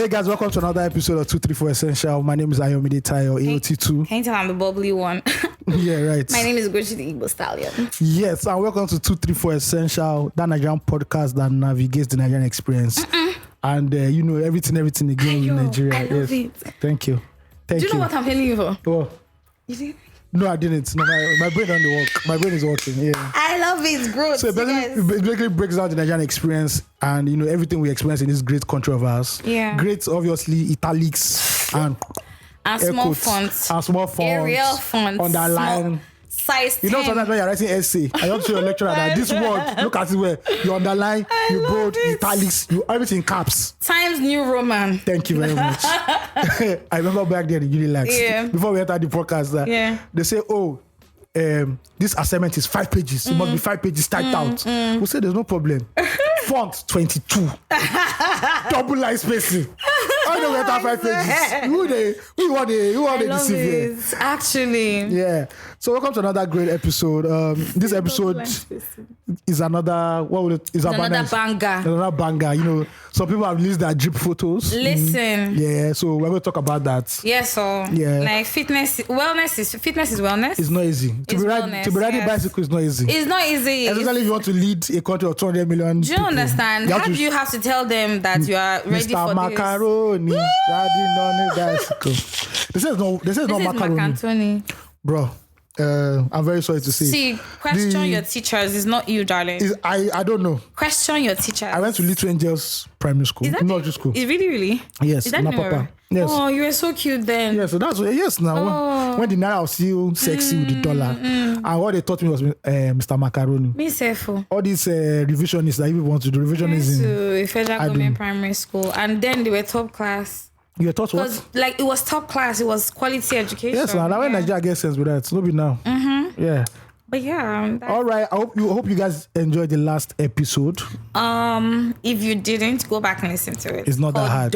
Hey guys, welcome to another episode of 234 Essential. My name is Ayomide Tayo, AOT2. Can you tell I'm the bubbly one? Yeah, right. My name is Gucci the Igbo Stallion. Yes, and welcome to 234 Essential, that Nigerian podcast that navigates the Nigerian experience. And you know, everything again in Nigeria. I love it. Thank you. Do you know what I'm telling you for? Oh. You see? No, I didn't. No, my brain doesn't work. My brain is working, yeah. I love it, growth. So it basically breaks down the Nigerian experience and, you know, everything we experience in this great country of ours. Yeah. Great, obviously, italics and small fonts. And small fonts. Arial fonts. Underline. Size 10. You know, sometimes when you're writing essay, I want to show your lecturer that this word, look at it where you underline, you bold, italics, you everything caps. Times New Roman. Thank you very much. I remember back then in Unilax, before we entered the podcast, they say, this assignment is 5 pages. It must be 5 pages typed out. We say there's no problem. Font 22. Double line spacing. I know we enter 5 pages. Who want to deceive here? Actually. Yeah. So welcome to another great episode. This episode is another banger. Another banger. You know, some people have released their drip photos. Listen. Yeah. So we're going to talk about that. Yes. So like fitness is wellness. It's not easy. To be riding bicycle is not easy. It's not easy. Especially if you want to lead a country of 200 million. Do you understand? How do you have to tell them that you are ready Mr. for Macaroni, riding on a bicycle? This is not macaroni. Bro, I'm very sorry to say. See, question your teachers. It's not you, darling. I don't know. Question your teachers. I went to Little Angels Primary School. Not just school. Is really? Yes, is that Papa. Yes. Oh, you were so cute then. Yeah, so that's what. Yes, now when the naira was still sexy with the dollar, and what they taught me was Mr. Macaroni. Me self. All these revisionists that you want to do revisionism. To a federal government primary school, and then they were top class. You were taught what? Like it was top class. It was quality education. Yes, now when Nigeria gets sense with that, no be now. Yeah. But yeah. All right. I hope you guys enjoyed the last episode. If you didn't, go back and listen to it. It's not that hard.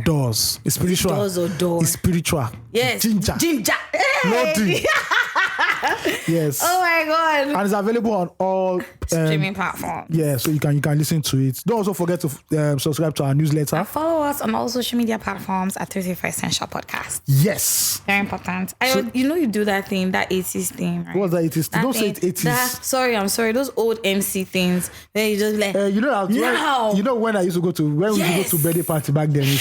Doors. It's spiritual. Doors or door. It's spiritual. Yes. Ginger. Hey. Yes. Oh my God. And it's available on all streaming platforms. Yeah, so you can listen to it. Don't also forget to subscribe to our newsletter. And follow us on all social media platforms at 35 Essential Podcast. Yes. Very important. You do that thing, that 80s thing, right? What's that 80s thing? Don't say it 80s. I'm sorry. Those old MC things where you just like, you know when I used to go to birthday party back then.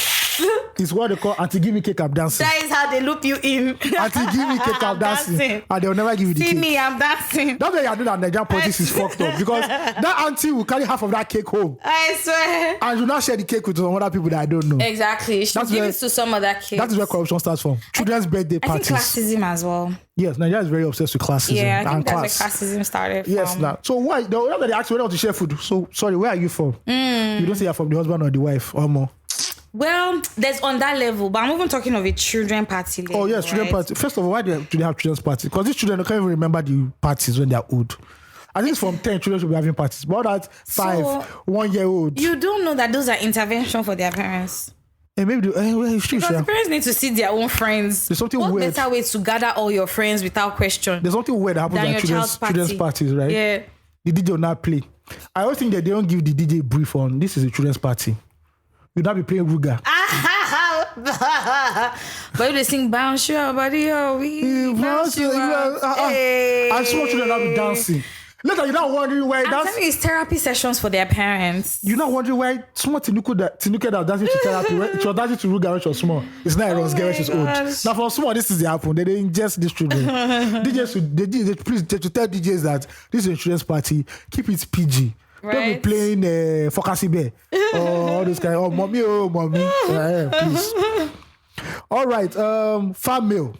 It's what they call Auntie give me cake, I'm dancing. That is how they loop you in. Auntie give me cake, I'm dancing. And they'll never give you the cake. See me, I'm dancing. That's why you do that Nigerian politics is fucked up. Because that auntie will carry half of that cake home. I swear. And you not share the cake with some other people that I don't know. Exactly. She'll give it to some other kids. That is where corruption starts from. Children's birthday parties. I think classism as well. Yes, Nigeria is very obsessed with classism. Yeah, I think that's where classism started from. Yes, now. So why? They ask you where to share food. So, sorry, where are you from? You don't say you're from the husband or the wife or more. Well, there's on that level, but I'm even talking of a children party level. Oh, yes, children party. First of all, why do they have children's party? Because these children can't even remember the parties when they're old. I think from 10 children should be having parties. But that 1 year old. You don't know that those are intervention for their parents. And maybe because the parents need to see their own friends. There's something weird. What better way to gather all your friends without question? There's something weird that happens at children's parties, right? Yeah. The DJ will not play. I always think that they don't give the DJ brief on this is a children's party. You'll not be playing Ruga. But they sing bounce your body, we bounce you and small children will be dancing. Look, you're not wondering why I'm telling you, it's therapy sessions for their parents. You're not wondering why small Tinuka that dancing to therapy. She was dancing to Ruga when she was small. It's not Rose when she's old. Now for small, this is the happen. They ingest these children. DJs please tell DJs that this is a children's party. Keep it PG. Right. Don't be playing Fokasi Bear or all those kind. Oh, mommy. Please. All right. Farm mail.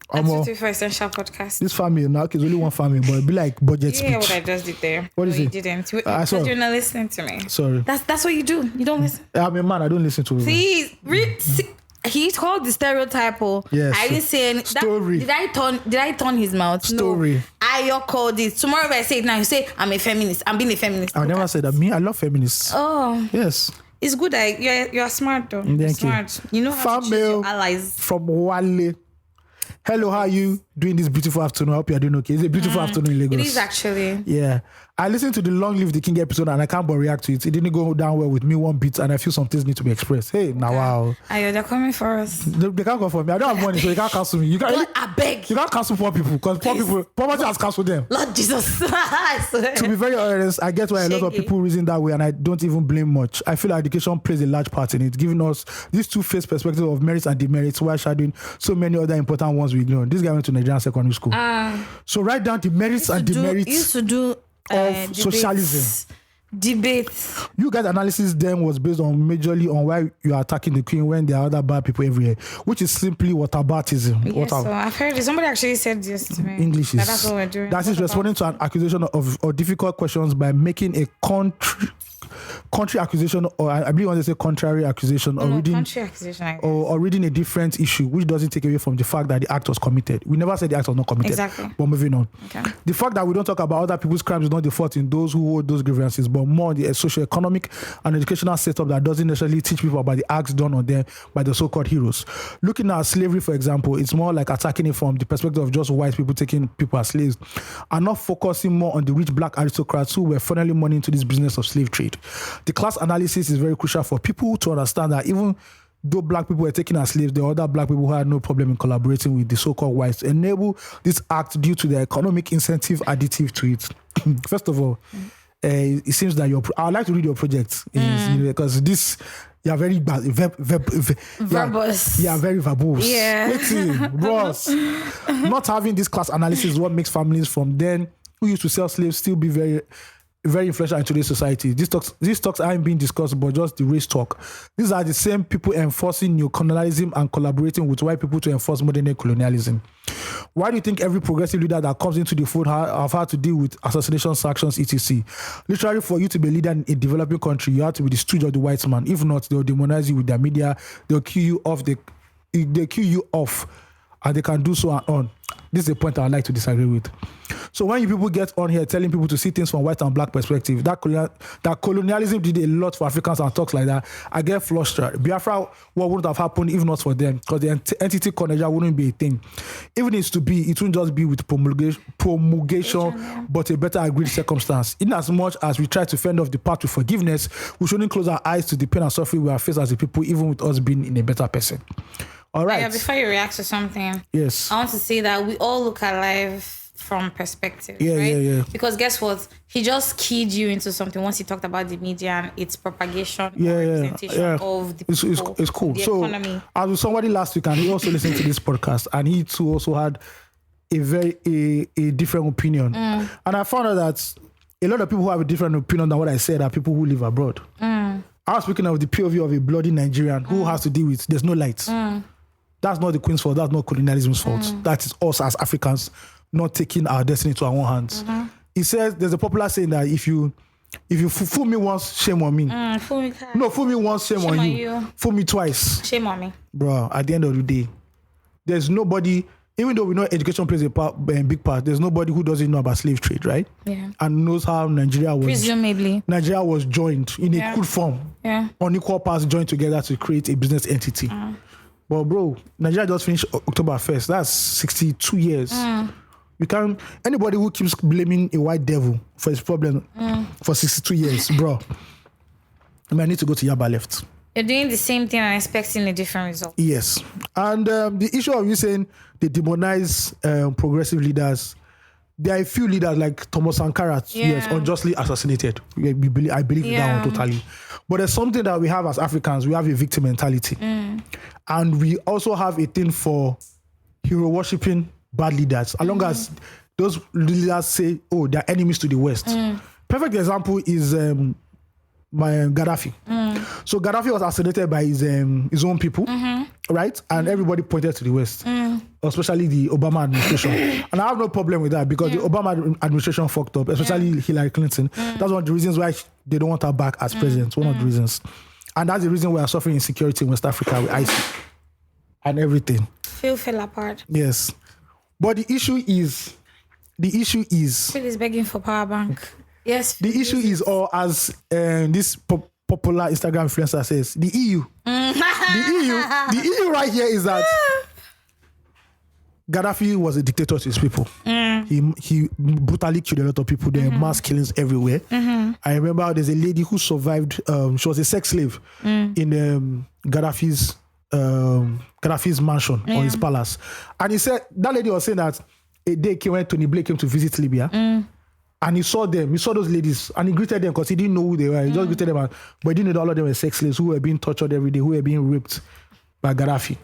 For Essential Podcast. This farm mail now, it's only one farm mail, but it'd be like budget speech. Yeah, what I just did there. What is it? You didn't. Because you're not listening to me. Sorry. That's what you do. You don't listen. I'm a man. I don't listen to him. See, he called the stereotype. Yes. I didn't say any. Story. Did I turn his mouth? Story. No. I called it. Tomorrow if I say it now, you say I'm a feminist. I'm being a feminist. I never said that. Me, I love feminists. Oh. Yes. It's good. You're smart though. Thank you're smart. You know how to choose your allies. From Wale. Hello, how are you? doing this beautiful afternoon. I hope you're doing okay. It's a beautiful afternoon in Lagos. It is actually. Yeah. I listened to the Long Live the King episode and I can't but react to it. It didn't go down well with me one bit and I feel some things need to be expressed. Hey, now wow. Ayo, they're coming for us. They can't come for me. I don't have money, so they can't cancel me. You can't. God, I beg. You can't cancel poor people because poverty has cancelled them. Lord Jesus. I swear. To be very honest, I get why a lot of people reason that way, and I don't even blame much. I feel education plays a large part in it, giving us this two-faced perspective of merits and demerits while shadowing so many other important ones we ignore. This guy went to Nigerian secondary school. So write down the merits and demerits used to do of socialism. Debates. You guys' analysis then was based on majorly on why you are attacking the queen when there are other bad people everywhere, which is simply whataboutism. Yes, so I've heard it. Somebody actually said this to me. English is that's what we're doing. That is responding to an accusation of difficult questions by making a country accusation, or I believe when they say contrary accusation, or reading country accusation, or reading a different issue, which doesn't take away from the fact that the act was committed. We never said the act was not committed. Exactly. But moving on. Okay. The fact that we don't talk about other people's crimes is not the fault in those who hold those grievances, but more the socio-economic and educational setup that doesn't necessarily teach people about the acts done on them by the so-called heroes. Looking at slavery, for example, it's more like attacking it from the perspective of just white people taking people as slaves and not focusing more on the rich black aristocrats who were funneling money into this business of slave trade. The class analysis is very crucial for people to understand that even though black people were taken as slaves, there are other black people who had no problem in collaborating with the so-called whites to enable this act due to the economic incentive additive to it. First of all, it seems that I would like to read your project because this you are very verbose. Yeah, very verbose. Yeah. Waiting, bros. Not having this class analysis is what makes families from then who used to sell slaves still be very influential in today's society. These talks aren't being discussed, but just the race talk. These are the same people enforcing neo-colonialism and collaborating with white people to enforce modern-day colonialism. Why do you think every progressive leader that comes into the fold have had to deal with assassination, sanctions, etc.? Literally, for you to be a leader in a developing country, you have to be the stooge of the white man. If not, they'll demonize you with their media. They'll kill you off. They kill you off, and they can do so and on. This is a point I'd like to disagree with. So when you people get on here telling people to see things from white and black perspective, that colonialism did a lot for Africans and talks like that, I get flustered. Biafra, what wouldn't have happened if not for them? Because the entity called Nigeria wouldn't be a thing. Even if it's to be, it wouldn't just be with promulgation, but a better agreed circumstance. In as much as we try to fend off the path to forgiveness, we shouldn't close our eyes to the pain and suffering we are faced as a people, even with us being in a better person. All right. Yeah, before you react to something, yes, I want to say that we all look at life from perspective, yeah, right? Yeah. Because guess what? He just keyed you into something once he talked about the media and its propagation or representation of the people, it's cool. the so, economy. I was with somebody last week and he also listened to this podcast and he too also had a different opinion. And I found out that a lot of people who have a different opinion than what I said are people who live abroad. I was speaking of the POV of a bloody Nigerian who has to deal with there's no light. That's not the Queen's fault. That's not colonialism's fault. That is us as Africans not taking our destiny to our own hands. He says there's a popular saying that if you fool me once, shame on me. Fool me once, shame on you. Fool me twice, shame on me. Bro, at the end of the day, there's nobody, even though we know education plays a big part, there's nobody who doesn't know about slave trade, right? Yeah. And knows how Nigeria was joined in a good form. Yeah. On equal parts joined together to create a business entity. But bro, Nigeria just finished October 1st. That's 62 years. You can't, anybody who keeps blaming a white devil for his problem for 62 years, bro, I mean, I need to go to Yaba left. You're doing the same thing and expecting a different result. Yes. And the issue of you saying they demonize progressive leaders, there are a few leaders like Thomas Sankara, yes, unjustly assassinated. I believe in that one totally. But there's something that we have as Africans. We have a victim mentality. And we also have a thing for hero worshipping bad leaders. As long as those leaders say, oh, they're enemies to the West. Perfect example is Gaddafi. So Gaddafi was assassinated by his own people, right? And everybody pointed to the West, especially the Obama administration. And I have no problem with that because the Obama administration fucked up, especially Hillary Clinton. That's one of the reasons why they don't want her back as president. One of the reasons. And that's the reason we are suffering insecurity in West Africa with ISIS and everything. Fell apart. Yes. But the issue is... Phil is begging for power bank. Yes. The issue is, or as this popular Instagram influencer says, the EU. The EU right here is that Gaddafi was a dictator to his people. He brutally killed a lot of people. There were mass killings everywhere. I remember there's a lady who survived. She was a sex slave in Gaddafi's mansion or his palace. And he said that lady was saying that a day when Tony Blair came to visit Libya, and he saw those ladies, and he greeted them because he didn't know who they were. He just greeted them, but he didn't know that all of them were sex slaves who were being tortured every day, who were being raped by Gaddafi.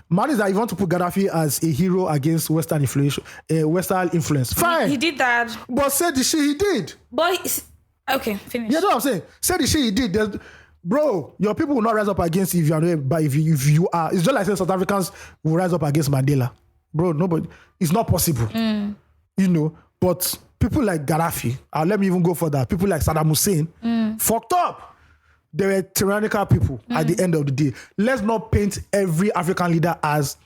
Man is that you want to put Gaddafi as a hero against Western influence. Fine. He did that. But said the shit he did. But okay, finish. You know what I'm saying? Said the shit he did. Bro, your people will not rise up against you if you are, but if you are, it's just like saying South Africans will rise up against Mandela. Bro, nobody, it's not possible. You know, but people like Gaddafi, let me even go for that. People like Saddam Hussein, fucked up. They were tyrannical people at the end of the day. Let's not paint every African leader as,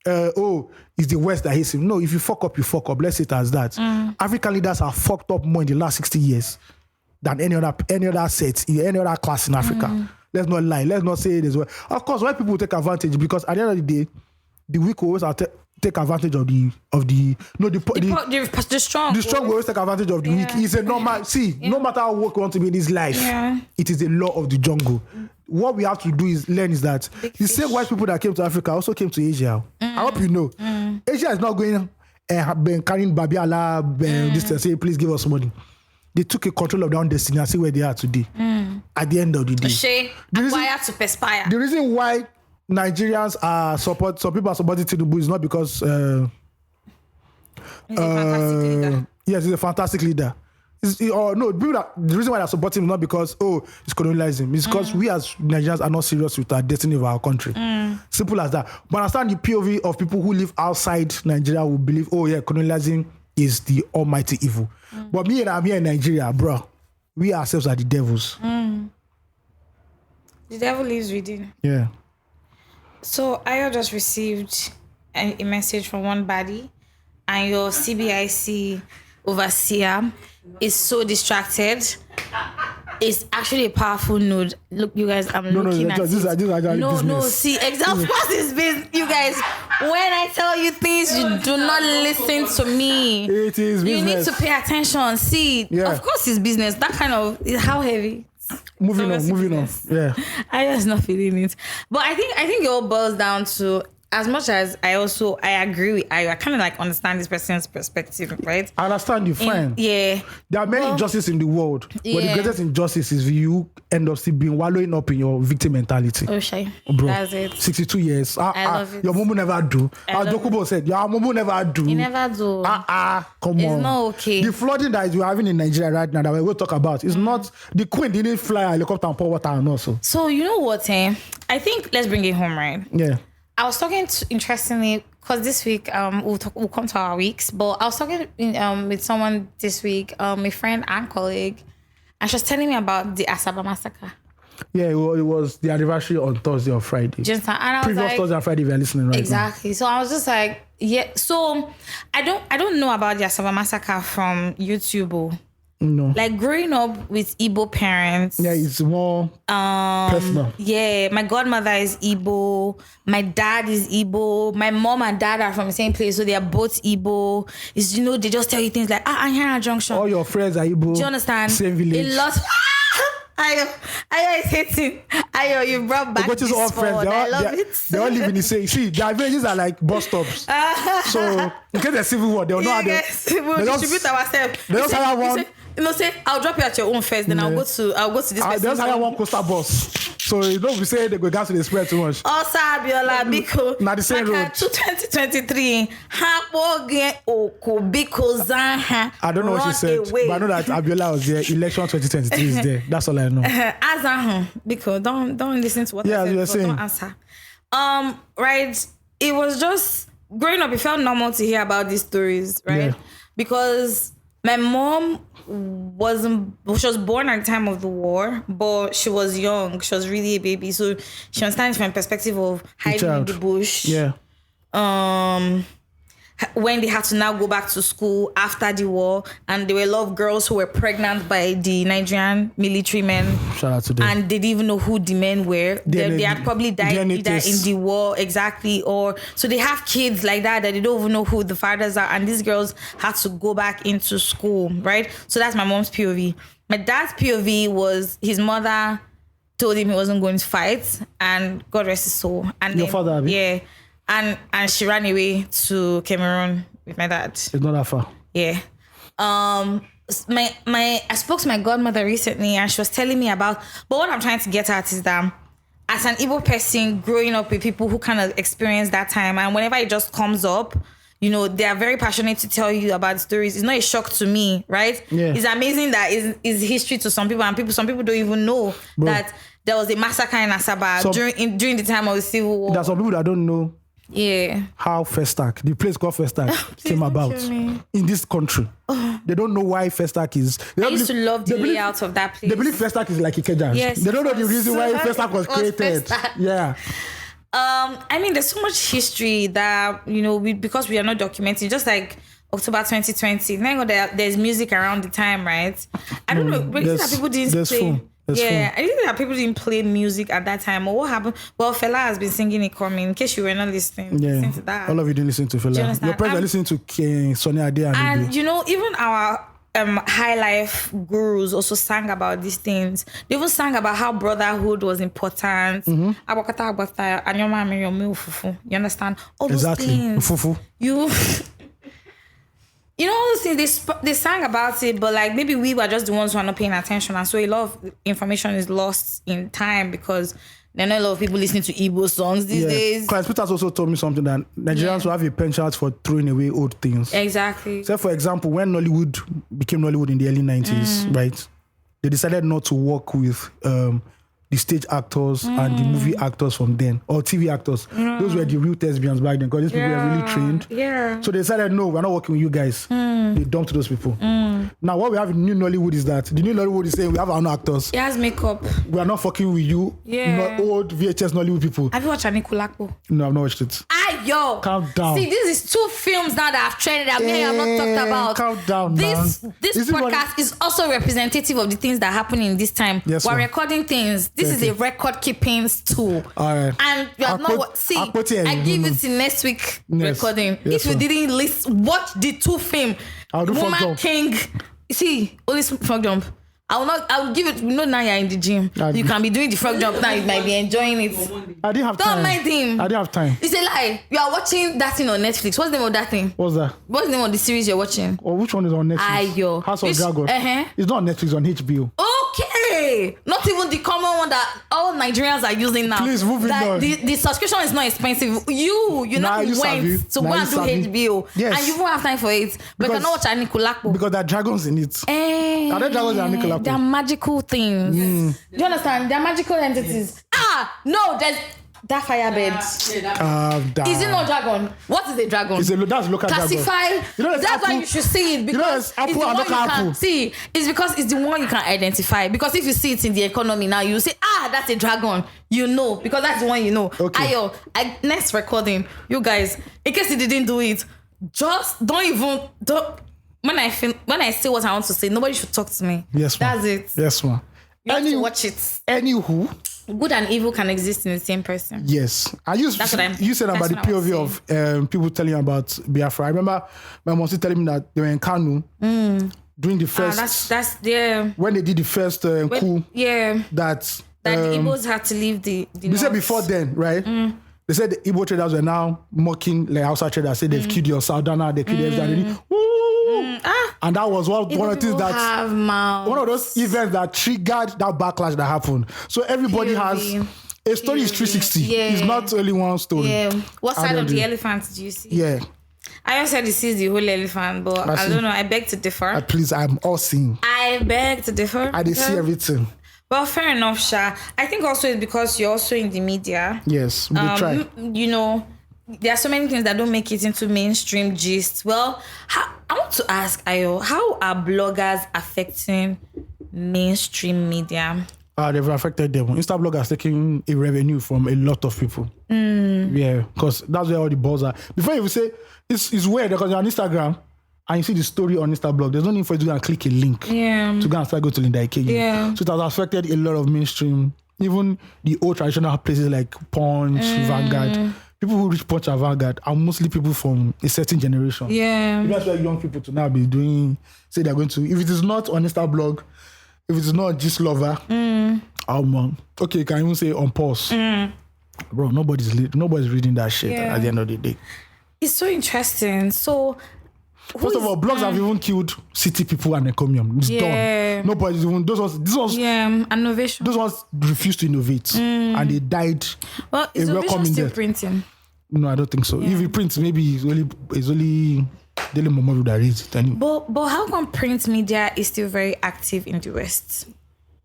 it's the West that hates him. No, if you fuck up, you fuck up. Let's say it as that. African leaders are fucked up more in the last 60 years than any other set, in any other class in Africa. Let's not lie. Let's not say it as well. Of course, why people take advantage, because at the end of the day, the weak always take advantage of the strong. The strong will always take advantage of the weak. It's a normal. No matter how work we want to be in this life, it is a law of the jungle. What we have to do is learn is that the same white people that came to Africa also came to Asia. I hope you know. Asia is not going and carrying Babiala this and say, please give us money. They took a control of their own destiny and see where they are today. At the end of the day, the reason why Nigerians are some people are supporting Tinubu is not because he's a fantastic leader. The reason why they're supporting him is not because it's colonialism. It's because we as Nigerians are not serious with our destiny of our country. Simple as that. But I understand the POV of people who live outside Nigeria will believe, colonialism is the almighty evil. But me and I'm here in Nigeria, bro, we ourselves are the devils. The devil lives within. Yeah. So I just received a message from one body, and your CBIC overseer is so distracted. It's actually a powerful node. Look, you guys, I'm looking at it. See, example is business. You guys, when I tell you things, you do not listen to me. It is business. You need to pay attention. See, of course it's business. That kind of, how heavy? Moving on. Yeah. I just not feeling it. But I think it all boils down to, as much as I agree with I kind of like understand this person's perspective, right? I understand you, fine. Yeah. There are many injustices in the world, but the greatest injustice is you end up still being wallowing up in your victim mentality. Oh, shy. Bro, that's it. 62 years. I love it. Your mom never do. As Dokubo said, your mom never do. You never do. Come on. It's not okay. The flooding that we're having in Nigeria right now that we will talk about is not, the queen didn't fly a helicopter and pour water and also. So you know what, I think let's bring it home, right? Yeah. I was talking interestingly, because this week we'll come to our weeks, but I was talking with someone this week, a friend and colleague, and she was telling me about the Asaba massacre. Yeah, it was the anniversary on Thursday or Friday. And I was Previous Thursday and Friday, if you're listening right exactly. Now. So I was just like, yeah. So I don't know about the Asaba massacre from YouTube. No. Like growing up with Igbo parents. Yeah, it's more personal. Yeah, my godmother is Igbo. My dad is Igbo. My mom and dad are from the same place, so they are both Igbo. It's, they just tell you things like, Anyara Junction. All your friends are Igbo. Do you understand? Same village. A lot. Ayo is hating. Ayo, you brought back this all friends. I love it. They all live in the same. See, their villages are like bus stops. So in case there's civil war, they'll know how they distribute ourselves. They just hire one. I'll drop you at your own first, then I'll go to this person. They just hire one coastal bus. So you don't be saying they go gas to the spread too much. Also, Abiola, Biko. Not the same road. 2023. I don't know what she said, but I know that Abiola was there. Election 2023 is there. That's all I know. Biko, don't listen to what I said. You're saying. Don't answer. Right. It was just growing up. It felt normal to hear about these stories, right? Yeah. Because my mom she was born at the time of the war, but she was young. She was really a baby. So she understands from the perspective of hiding in the bush. Yeah. when they had to now go back to school after the war, and there were a lot of girls who were pregnant by the Nigerian military men. Shout out to them. And they didn't even know who the men were. They had probably died either in the war, exactly, or so they have kids like that they don't even know who the fathers are, and these girls had to go back into school, right? So that's my mom's POV. My dad's POV was his mother told him he wasn't going to fight, and God rest his soul. And your father, Abby? Yeah. And she ran away to Cameroon with my dad. It's not that far. Yeah. I spoke to my godmother recently, and she was telling me about, but what I'm trying to get at is that as an Igbo person growing up with people who kind of experience that time, and whenever it just comes up, you know, they are very passionate to tell you about the stories. It's not a shock to me, right? Yeah. It's amazing that is history to some people, and some people don't even know that there was a massacre in Asaba during the time of the Civil War. There's some people that don't know how Festac, the place called Festac, came about in this country. They don't know why Festac is. I used to love the layout of that place. They believe Festac is like Ikeja. Yes, they don't know the reason why Festac was created. Yeah. I mean, there's so much history that, you know, because we are not documenting, just like October 2020. There's music around the time, right? I don't know. But that people didn't play. I think that people didn't play music at that time, or what happened? Well, Fela has been singing it coming. In case you were not listening, listen to that. All of you didn't listen to Fela. Your parents were listening to Sonny Ade and you know, even our high life gurus also sang about these things. They even sang about how brotherhood was important. You understand? All those things. You know, they sang about it, but like maybe we were just the ones who are not paying attention, and so a lot of information is lost in time because there are not a lot of people listening to Igbo songs these days. Because Peter also told me something that Nigerians will have a penchant for throwing away old things. Exactly. So, for example, when Nollywood became Nollywood in the early 90s, right, they decided not to work with the stage actors and the movie actors from then, or TV actors. Those were the real thespians back then, because these people were really trained. Yeah. So they decided, no, we're not working with you guys. They dumped those people. Now, what we have in New Nollywood is that the New Nollywood is saying we have our own actors. It has makeup. We are not fucking with you. Not old VHS Nollywood people. Have you watched Anikulakpo? No, I've not watched it. Yo. Calm down. See, this is 2 films now that I've trended that me I've not talked about. Calm down, This podcast is also representative of the things that happen in this time. Yes, we're recording things. This is a record keeping tool. All right. And you have not see. I give it to next week recording. If you didn't watch the 2 film, I'll do Woman King. See, only frog jump. I will give it. You know, now you're in the gym. You can be doing the frog jump now. You might be enjoying it. I didn't have time. Don't mind him. I didn't have time. It's a lie. You are watching that thing on Netflix. What's the name of that thing? What's that? What's the name of the series you're watching? Or which one is on Netflix? House of Dragon. It's not on Netflix, it's on HBO. Okay. Not even the common one that all Nigerians are using now. Please move it on. The subscription is not expensive. You not went to go and do HBO. Yes. And you won't have time for it. But you cannot watch Anikulakpo. Because there are dragons in it. Are there dragons in Anikulakpo? They are magical things. Do you understand? They are magical entities. No, there's that firebird. Is it not dragon? What is a dragon? That's local Classify. dragon. You know, that's why you should see it, because it's the one you can see. It's because it's the one you can identify. Because if you see it in the economy now, you say, that's a dragon. You know, because that's the one you know. Okay. Next recording, you guys, in case you didn't do it, just don't. When I say what I want to say, nobody should talk to me. Yes, ma'am. That's it. Yes, ma'am. You have to watch it. Anywho, good and evil can exist in the same person. Yes. You said about the POV of people telling you about Biafra. I remember my mom telling me that they were in Kanu during the first. When they did the first coup. Yeah. That the Igbos had to leave the they said before then, right? They said the Igbo traders were now mocking like outside traders. Said they've killed your Saldana, they killed everybody. And that was one of the things that one of those events that triggered that backlash that happened. So everybody has a story is 360. It's not only one story. Yeah. What side of the elephant do you see? Yeah. I also said he sees the whole elephant, but I don't know. I beg to differ. Please, I'm all seeing. I beg to differ. I did see everything. Well, fair enough, Sha. I think also it's because you're also in the media. Yes, we try. You know, there are so many things that don't make it into mainstream gist. Well, I want to ask Ayo, how are bloggers affecting mainstream media? They've affected them. Instablog has taken a revenue from a lot of people. Yeah, because that's where all the balls are. Before you say, it's weird because you're on Instagram and you see the story on Instablog, there's no need for you to go and click a link to go and start going to Linda Ikeji. Yeah. So it has affected a lot of mainstream, even the old traditional places like Punch, Vanguard. People who reach Punch and Vanguard are mostly people from a certain generation. Yeah. That's why young people to now be doing, say they're going to, if it is not on Instablog, if it is not Gist Lover, okay, you can even say on pause. Bro, nobody's reading that shit at the end of the day. It's so interesting. So, first of all, blogs have even killed city people and economium. It's done. Nobody's even these ones. Innovation. Those ones refused to innovate and they died. Well, is innovation still printing? No, I don't think so. If it prints, maybe it's only Daily Momo that reads it anyway. But how come print media is still very active in the West?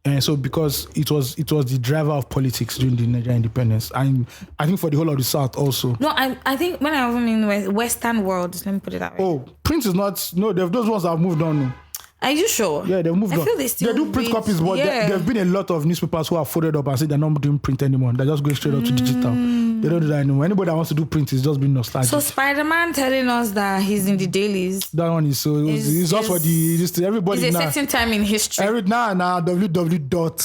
And so because it was the driver of politics during the Nigerian independence, and I think for the whole of the South also. No, I think when I mean Western world, let me put it that way. Oh, print is not. No, those ones have moved on. No. Are you sure? Yeah, they've moved on. I feel they do print copies, but there have been a lot of newspapers who have folded up and said they're not doing print anymore. They're just going straight up to digital. They don't do that anymore. Anybody that wants to do print is just being nostalgic. So Spider-Man telling us that he's in the dailies. That one is so. It's just for everybody. It's a certain time in history. www.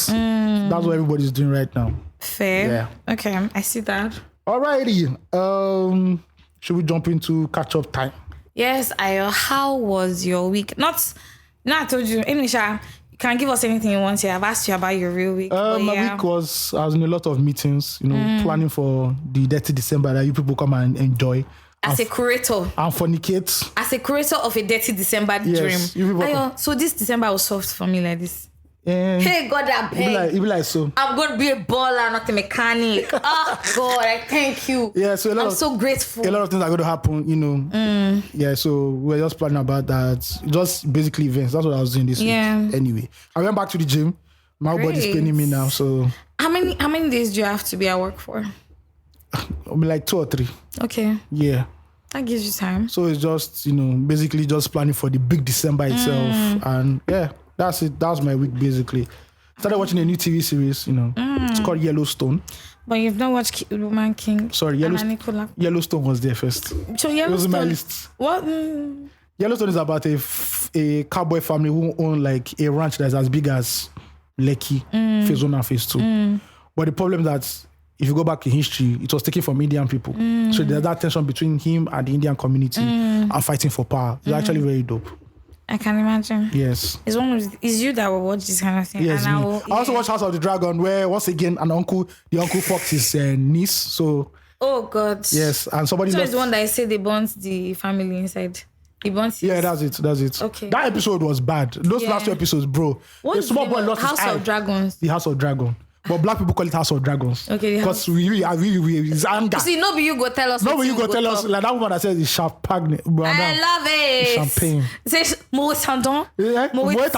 That's what everybody's doing right now. Fair. Yeah. Okay, I see that. Alrighty. Should we jump into catch-up time? Yes, Ayo. How was your week? I told you. Anyway, you can give us anything you want here. I've asked you about your real week. My week I was in a lot of meetings, planning for the Dirty December that you people come and enjoy. As a curator. And fornicate. As a curator of a Dirty December dream. Ayo, so this December was soft for me like this. Hey God, I beg. It be like so. I'm going to be a baller, not a mechanic. Oh God, I thank you. Yeah, so I'm so grateful. A lot of things are going to happen, Yeah, so we're just planning about that. Just basically events. That's what I was doing this week. Anyway, I went back to the gym. My body's paining me now, so. How many days do you have to be at work for? I mean, like 2 or 3. Okay. Yeah. That gives you time. So it's just, basically just planning for the big December itself. And yeah. That's it. That was my week, basically. Started watching a new TV series, It's called Yellowstone. But you've not watched Woman King? Sorry, Yellowstone was there first. So Yellowstone... It was in my list. What? Yellowstone is about a cowboy family who own like a ranch that's as big as Lekki, phase 1 and phase 2. But the problem is that if you go back in history, it was taken from Indian people. So there's that tension between him and the Indian community and fighting for power. It's actually very dope. I can imagine. Yes. It's you that will watch this kind of thing. Yes, and I also watch House of the Dragon, where once again the uncle fucked his niece. So. Oh God. Yes, and somebody. So it's the one that I say they burnt the family inside. He burnt. Yeah, that's it. Okay. That episode was bad. Those last 2 episodes, bro. What is small boy lost his eye. House of Dragons. The House of Dragon. But black people call it House of Dragons. Okay. Because we it's anger. See, nobody you go tell us. Nobody you go tell us. Like that woman that says it's champagne. I love it. Champagne. Say Moët Chandon. Yeah. Moët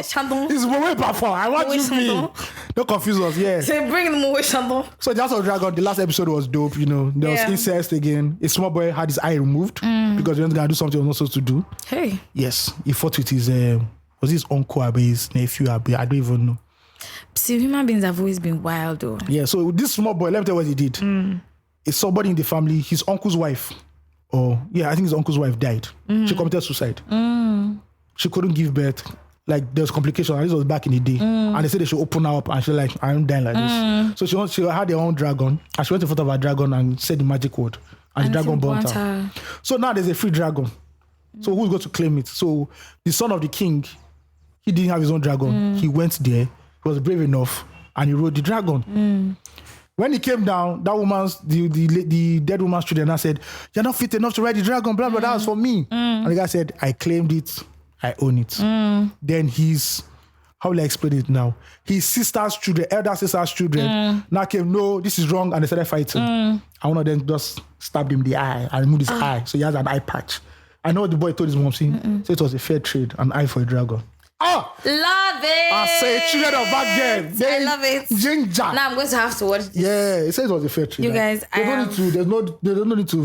Chandon. It's Moët Parfum. I want you to don't confuse us. Yeah. Say bring the Moët Chandon. So the House of Dragon, the last episode was dope. There was incest again. A small boy had his eye removed because he was gonna do something he was not supposed to do. Hey. Yes. He fought with his was his uncle or his nephew? I don't even know. See, human beings have always been wild, though. Yeah, so this small boy, let me tell you what he did. It's somebody in the family, his uncle's wife, I think his uncle's wife died. She committed suicide. She couldn't give birth. Like, there was complications. This was back in the day. And they said they should open her up. And she's like, I'm dying like this. So she had her own dragon. And she went in front of her dragon and said the magic word. And the dragon burnt her. So now there's a free dragon. So who's going to claim it? So the son of the king, he didn't have his own dragon. He went there. He was brave enough and he rode the dragon. When he came down, that woman's the dead woman's children now said, "You're not fit enough to ride the dragon, blah blah, that was for me." And the guy said, "I claimed it, I own it." Then how will I explain it now? His sister's children, elder sister's children, now came, "No, this is wrong," and they started fighting. And one of them just stabbed him in the eye and removed his eye. So he has an eye patch. I know what the boy told his mom, so it was a fair trade, an eye for a dragon. Oh, Love it. I say children of back then. I love it. Ginger. Now I'm going to have to watch this. Yeah, it says it was a fair trailer. You guys, they don't need to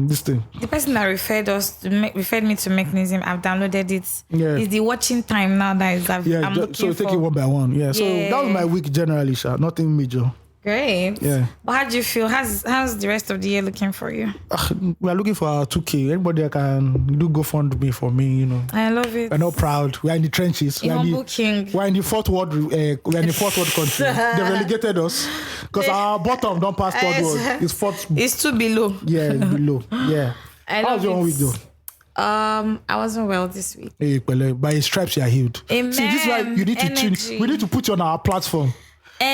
this thing. The person that referred me to Mechanism, I've downloaded it. Yeah. It's the watching time now that is I'm looking so take for. it one by one. Yeah. So that was my week generally, Sha. Nothing major. Great. Yeah. But how do you feel? How's the rest of the year looking for you? We are looking for our 2K. Anybody that can do GoFundMe for me, I love it. We're not proud. We are in the trenches. We're in the fourth world. We're in the fourth world country. They relegated us because our bottom don't pass third world. It's fourth. It's too below. Yeah, it's below. Yeah. How's your week though? I wasn't well this week. Hey, by his stripes you are healed. Amen. See, this is why you need to tune. We need to put you on our platform.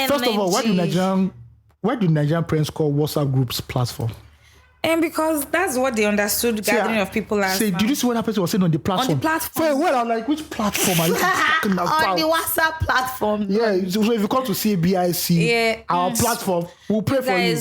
First of all, why do Nigerian parents call WhatsApp groups platform? And because that's what they understood gathering of people as. Did you see what happened was saying on the platform? On the platform. Well, I'm like, which platform are you talking about? On the WhatsApp platform. Yeah, so if you come to CBIC, our platform, we'll pray for you.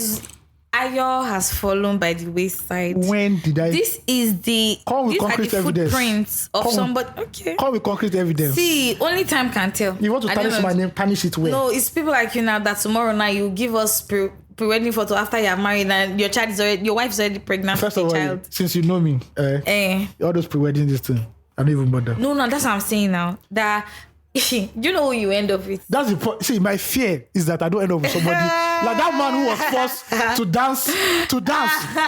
Ayo has fallen by the wayside. When did I? This is the. Come with concrete evidence. Footprints of somebody. Okay. Come with concrete evidence. See, only time can tell. You want to tarnish my name? Tarnish it well. No, it's people like you now that tomorrow night you give us pre-wedding photo after you are married and your wife's already pregnant. First of all, child. Since you know me, all those pre-wedding this thing, I don't even bother. No, that's what I'm saying now. That. You know who you end up with. That's the point. See, my fear is that I don't end up with somebody like that man who was forced to dance.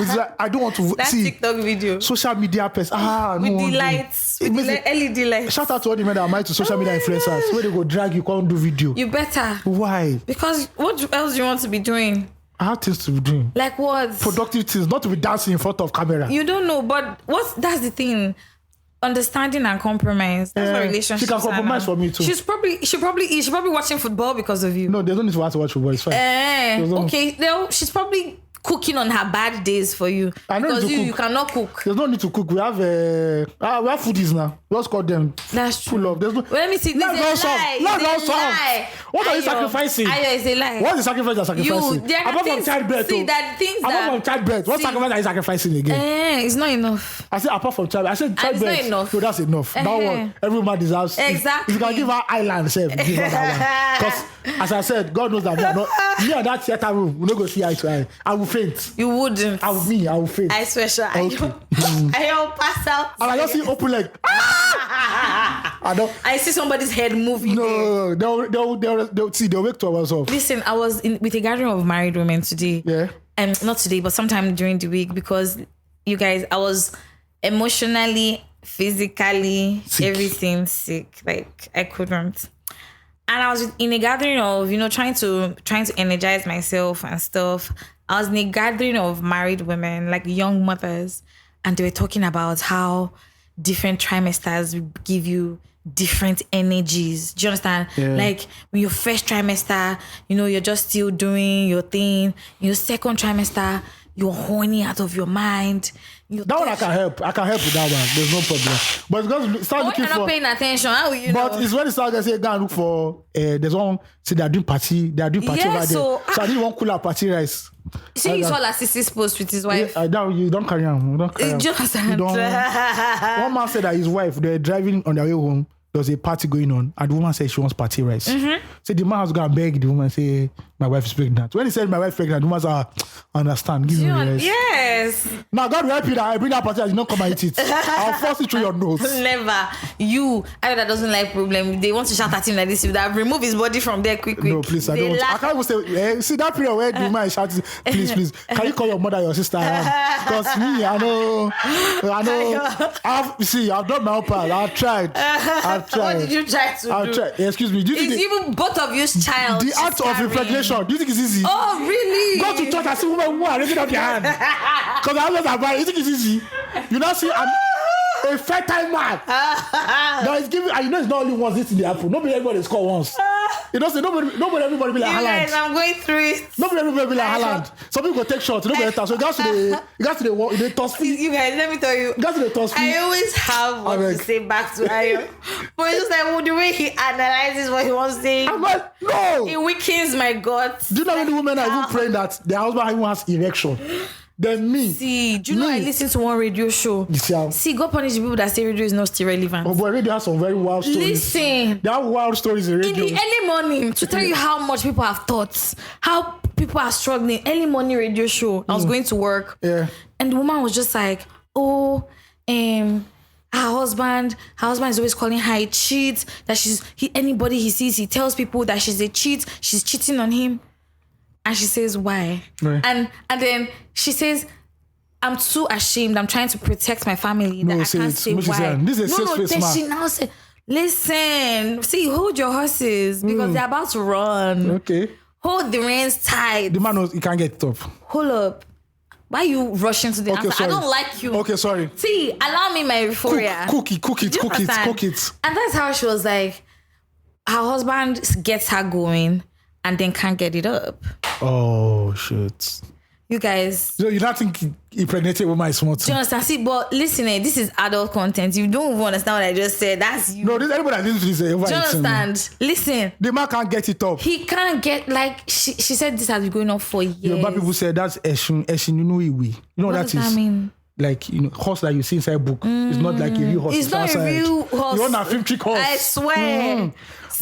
It's like, I don't want to that see TikTok video. Social media person. With the lights. With the LED lights. Shout out to all the men that are married to social media influencers. Where they go drag you, can't do video. You better. Why? Because what else do you want to be doing? I have things to be doing. Like what? Productive things, not to be dancing in front of camera. You don't know, but that's the thing. Understanding and compromise. That's what relationships. She can compromise for me too. She's probably watching football because of you. No, they don't need to watch football. It's fine. Okay. She's probably cooking on her bad days for you. I know because you cannot cook. There's no need to cook. We have foodies now. Let's call them. That's true. Full of. There's no. Well, let me see. This is a lie. What are you sacrificing? Ayo is a lie. What is the sacrifice you're sacrificing? Apart from childbirth. See, that things that. Apart from childbirth, what sacrifice are you sacrificing again? It's not enough. I said apart from childbirth. I said childbirth. It's not enough. No, that's enough. That one, every man deserves. Exactly. If you can give her island, give her that one. Because as I said, God knows that me and that theater room, we're not going to see eye to eye. I will faint. You wouldn't. I will faint. I swear, sure. Okay. I'll pass out. And I just see open leg. I see somebody's head moving. No, they'll wake to ourselves. Listen, I was with a gathering of married women today. Yeah. And not today, but sometime during the week because you guys, I was emotionally, physically, everything sick. Like I couldn't. And I was in a gathering of, trying to energize myself and stuff. I was in a gathering of married women, like young mothers, and they were talking about how different trimesters give you different energies. Do you understand? Yeah. Like when your first trimester, you're just still doing your thing. Your second trimester, you're horny out of your mind. That one I can help. I can help with that one. There's no problem. But because start looking for. You're not paying attention. How will you know? But it's when you start to say, go and look for. There's one. See, they're doing party over there. So I need one cooler party rice. See, you saw Lassisi's post with his wife. You don't carry on. You don't carry on. One man said that his wife, they're driving on their way home. There was a party going on, and the woman said she wants party rice. So the man has gone and beg the woman, say, my wife is pregnant. When he said my wife is pregnant, the woman said, understand, give me rice. Yes. Now God will help you that I bring that party and you don't come and eat it. I'll force it through your nose. Never. I that doesn't like problem. They want to shout at him like this. If they remove his body from there quick. No, please, I don't want to. I can't even say, see that period where the woman is shouting, please, can you call your mother, your sister? Because me, I know. I've done my own part. I've tried. What did you try to do? Excuse me. It's even both of you's child. The act of impregnation. Do you think it's easy? Oh, really? Go to church and see women who are raising up their hand. Because I was about. You think it's easy? You not see a fertile man. Now it's giving. It's not only once this in the apple. Nobody everybody score once. Nobody everybody be like Haaland. Guys, I'm going through it. Nobody everybody be like Haaland. Some people go take shots. Nobody enter. So it got to the toss feet. You guys, let me tell you. It got to the toss feet. I always have what to say back to Ayo. But it's just like the way he analyzes what he wants to say. I'm like, no. It weakens my guts. Do you know many women are even praying that their husband even has erection? than me. See, do you know I listen to one radio show? See, God punish the people that say radio is not still relevant. Oh boy, radio has some very wild stories. Listen. There are wild stories in radio. In the early morning, to tell you how much people have thoughts, how people are struggling. Early morning radio show. I was going to work. Yeah. And the woman was just like, her husband is always calling her a cheat, that anybody he sees, he tells people that she's a cheat, she's cheating on him. And she says, why? Right. And then she says, I'm too ashamed. I'm trying to protect my family. That I can't say why. This is a safe face, she now said, listen, see, hold your horses because they're about to run. Okay. Hold the reins tight. The man knows he can't get it up. Hold up. Why are you rushing to the answer? Sorry. I don't like you. Okay, sorry. See, allow me my euphoria. Cook it. And that's how she was like, her husband gets her going and then can't get it up. Oh, shit. You guys. So you don't think impregnated woman is smart? Do you understand? See, but listen, this is adult content. You don't even understand what I just said. That's you. No, anybody that listens to this is over. Do you understand? Listen. The man can't get it up. He can't get, like, she said this has been going on for years. You know, but people say that's Eshin, you know what that does that mean? Like, you know, horse that you see inside book. It's not like a real horse. It's not a real horse. You want a film trick horse. I swear.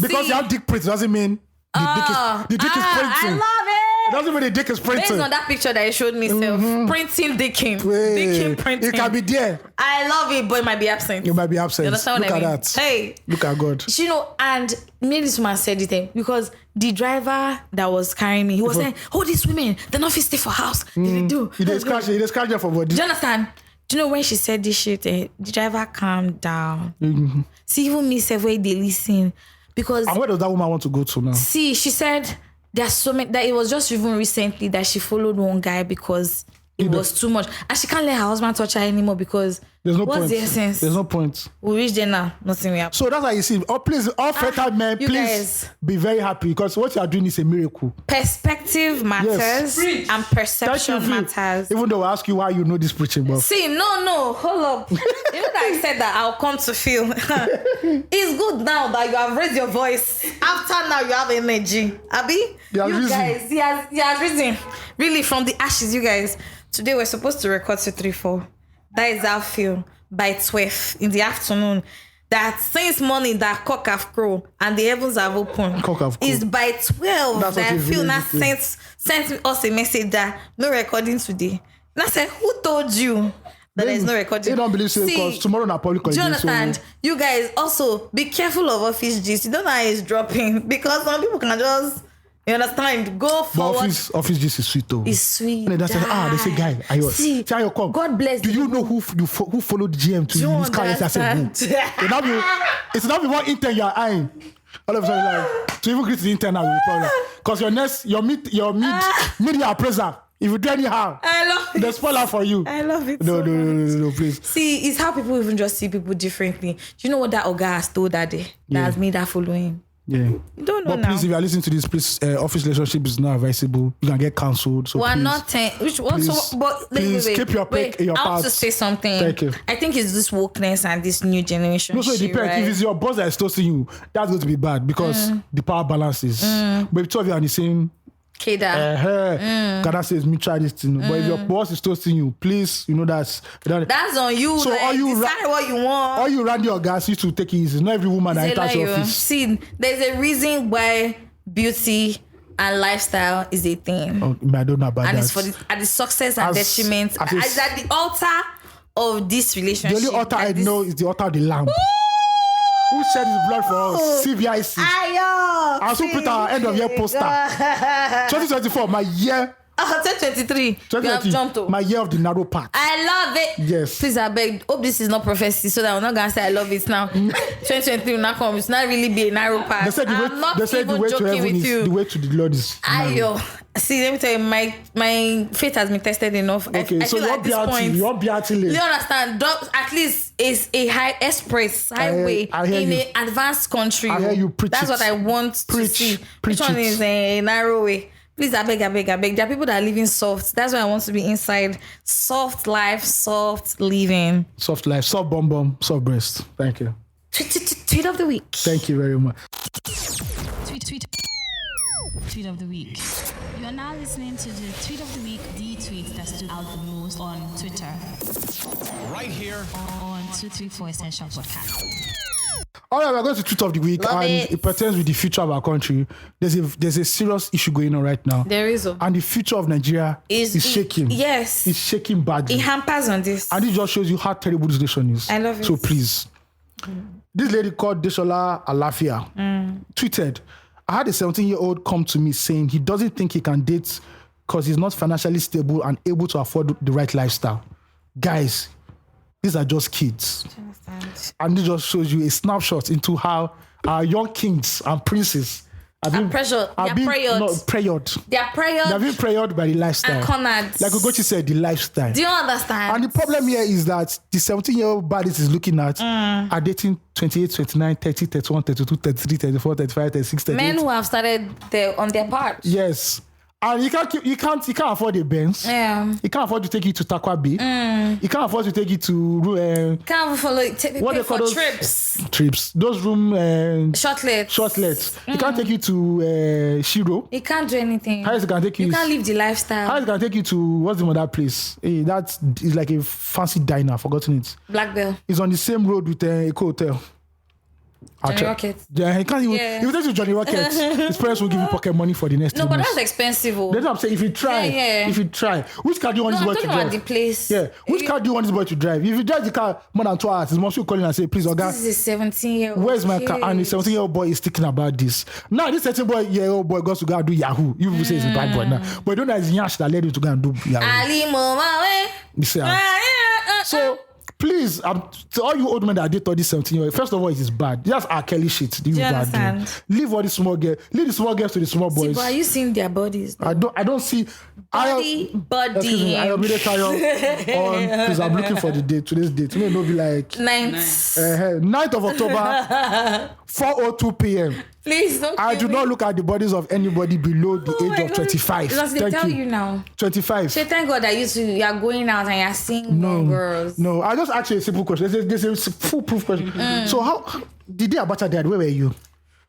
Because you have dick prints doesn't mean the dick is printing. I love it. It doesn't mean the dick is printing. Based on that picture that you showed me, printing dicking. Dicking printing. It can be there. I love it, but it might be absent. You might be absent. You understand Look what I mean? at that. Hey. Look at God. You know, and maybe this man said it because the driver that was carrying me, he was saying, these women, they're not fit stay for house. They do. He just scratch her for body. Do you understand? Do you know when she said this shit, the driver calmed down. See, even me said where they listen. Because and where does that woman want to go to now? See, she said there's so many that it was just even recently that she followed one guy because it was too much. And she can't let her husband touch her anymore because there's no what's point. the essence? There's no point. We reach there now, nothing will happen. So that's why you see, please, all fertile men, please guys, be very happy because what you are doing is a miracle. Perspective matters and perception matters. Even though I ask you why you know this preaching, but see, no, hold up. Even though I said that I'll come to feel. It's good now that you have raised your voice. After now you have energy. Abi? You guys, he has risen. Really, from the ashes, you guys. Today we're supposed to record to 3-4. That is how I feel by 12 in the afternoon. That since morning that cock have crow and the heavens have opened. Is by 12 that's that I feel now sent us a message that no recording today. And I said, who told you that there's no recording? They don't believe so because tomorrow na public holiday. Do you understand? So you guys also be careful of office gist. You don't know how it's dropping because some people can just. You understand? Go forward. But office gist is sweet though. It's sweet. And they say, they say, guy, Ayo, come. God bless you. Do you know who followed GM to his car? I said, it's not one intern you are eyeing. All of a sudden, like, to even greet the intern now, because your media appraiser. If you do anyhow, I love it. They spoil out for you. I love it. No, please. See, it's how people even just see people differently. Do you know what that Oga has told that day? That has made that following. Yeah. You don't know. But please, if you are listening to this, please, office relationship is not advisable. You can get cancelled. So we're please, not please keep your part. I want to say something. Thank you. I think it's this wokeness and this new generation. No, so it depends. Right? If it's your boss that is toasting you, that's going to be bad because the power balance is. But if two of you are on the same. Kada says me try this thing. But if your boss is toasting you, please, that's on you. So all you decide what you want. All you run your guys need to take it easy. Not every woman that enters your office. See, there's a reason why beauty and lifestyle is a thing. Oh, I don't know about and that. it's for the success and detriment. It's at the altar of this relationship. The only altar I know is the altar of the Lamb. Who shed his blood for us? CVIC. I also put our end of year poster. 2024, my year. 2023. You have jumped over. My year of the narrow path. I love it. Yes. Please, I beg. Hope this is not prophecy, so that I'm not gonna say I love it now. 2023 will not come. It's not really be a narrow path. They said the way to heaven is the way to the Lord is. Ayo. See, let me tell you, my faith has been tested enough. Okay, I so feel you at this point, want BRT lane. You understand? At least it's a highway in an advanced country. I hear you preach. That's what I want to see. Which one is a narrow way? Please, I beg. There are people that are living soft. That's why I want to be inside. Soft life, soft living. Soft life, soft bum, soft breast. Thank you. Tweet of the week. Thank you very much. Tweet of the week. You are now listening to the Tweet of the Week, the tweet that that stood out the most on Twitter. Right here On 234 Essential Podcast. All right, we're going to tweet of the week, Love and it. it pertains with the future of our country. There's a serious issue going on right now, There is and the future of Nigeria is shaking. Yes. It's shaking badly. It hampers on this. And it just shows you how terrible this nation is. I love it. So please. This lady called Deshola Alafia tweeted, I had a 17-year-old come to me saying he doesn't think he can date because he's not financially stable and able to afford the right lifestyle. Guys, these are just kids. And it just shows you a snapshot into how our young kings and princes are being pressured. They're prayed. They're prayed. They're being prayed by the lifestyle. And cornered. Like Ugochi said, the lifestyle. Do you understand? And the problem here is that the 17-year-old baddies is looking at are dating 28, 29, 30, 31, 32, 33, 34, 35, 36, 38. Men who have started on their part. Yes. And you can't afford a Benz. Yeah. You can't afford to take you to Takwabi. You can't afford to take you to Can't follow. Take what pay they call for those trips. trips. Those room Shortlets. shortlets. You can't take you to Shiro. You can't do anything. How is it gonna take you? You can't live the lifestyle. How is it gonna take you to what's the name of that place? That is like a fancy diner. Forgotten it. Black Bell. It's on the same road with Eco Hotel. Johnny Rocket. Yeah, he can't even. Yeah. If you take to Johnny Rocket, his parents will give you pocket money for the next. No, 3 but months. that's expensive. Oh. That's what I'm saying. If you try, Yeah. if you try, which car do you want No, this I'm boy to talking about drive? the place. Yeah, which car do you want this boy to drive? If you drive the car more than 2 hours, he's must calling and say, please, Oga, This is a 17-year-old. where's my car? And the 17-year-old boy is thinking about this. Now, this 17-year-old boy goes to go and do Yahoo. You will say he's a bad boy now. But you don't know it's Yash that led him to go and do Yahoo. Ali Momawe. You see, so, please, to all you old men that date all these 17-year-old, first of all, it is bad. That's R. Kelly shit. This is you bad. understand? Leave all the small girls. Leave the small girls to the small See, boys. but are you seeing their bodies? I don't see. Body. Excuse me, I am really tired on because I'm looking for the date. Today's date. May not be like 9th of October, 4:02 p.m. Please don't. I kill do me. not look at the bodies of anybody below the Oh age my of God. 25. Because they Thank tell you now. 25. So thank God that you are going out and you're seeing more girls. No, I just asked you a simple question. There's a foolproof question. So how the day Abacha died, where were you?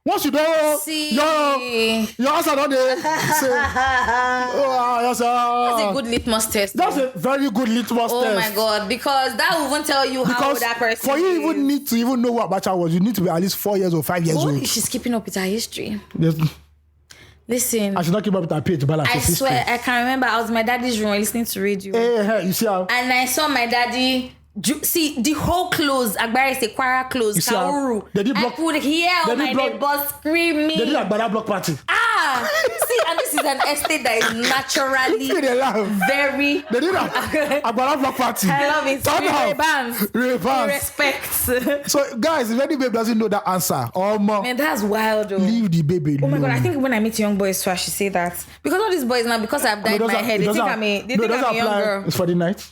Once you don't, See. your answer don't they say, oh, yes, That's a good litmus test. That's a very good litmus Oh test. my God, because that will even tell you how old Because that person for you is. even need to even know what Abacha was, you need to be at least 4 years or 5 years What old. if she's keeping up with her history? Yes. Listen, I should not keep up with her page balance. I swear, I can remember I was in my daddy's room listening to radio. Hey, you see how And I saw my daddy. See the whole clothes, Agbara say Kwara clothes, You see how- Kauru. they did block- I could hear they my did block- neighbors screaming. they did like Bada block party. See, and this is an estate that is naturally See they laugh. very. They did a Bada block party. I love it. Turn down. Ray-Bans. Ray-Bans. Respect. So guys, if any babe doesn't know that answer, Man, that's wild though. leave the baby Oh alone. my God, I think when I meet young boys too, I should say that. Because all these boys now, because I've dyed my hair, they think I'm a young girl. It's for the night.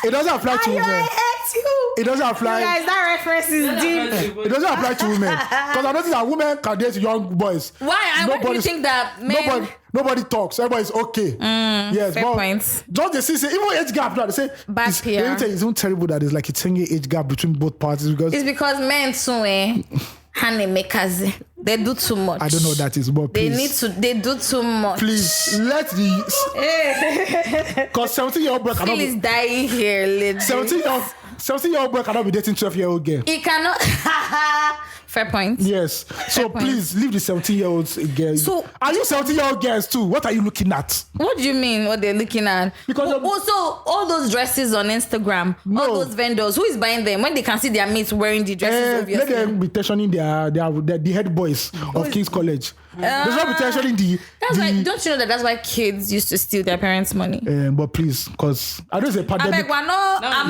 It doesn't apply to I women. hate you. It doesn't apply. You guys, that reference is deep. It doesn't apply to women. Because I noticed that women can date young boys. Why? And why do you think that men... Nobody talks. Everybody's okay. Yes, fair but points. just they say even age gap now. They say Bad it's, PR. It's even terrible that there's like a 10-year age gap between both parties because It's because men too, honey makers, they do too much. I don't know what that is, but They please, they do too much. please let the because 17-year-old boy cannot Phil be is dying here, lady. 17-year-old boy cannot be dating 12-year-old girl. He cannot. Fair point. Yes. So point. please leave the 17-year-olds girls. So- are you 17-year-old girls too? What are you looking at? What do you mean? What they're looking at? Because of- also all those dresses on Instagram, No. all those vendors, who is buying them when they can see their mates wearing the dresses? Let Obviously, them be tensioning the head boys of King's College. There's not be tensioning the. that's why. Don't you know that's why kids used to steal their parents' money? But please, because I know it's a I pandemic. beg, I'm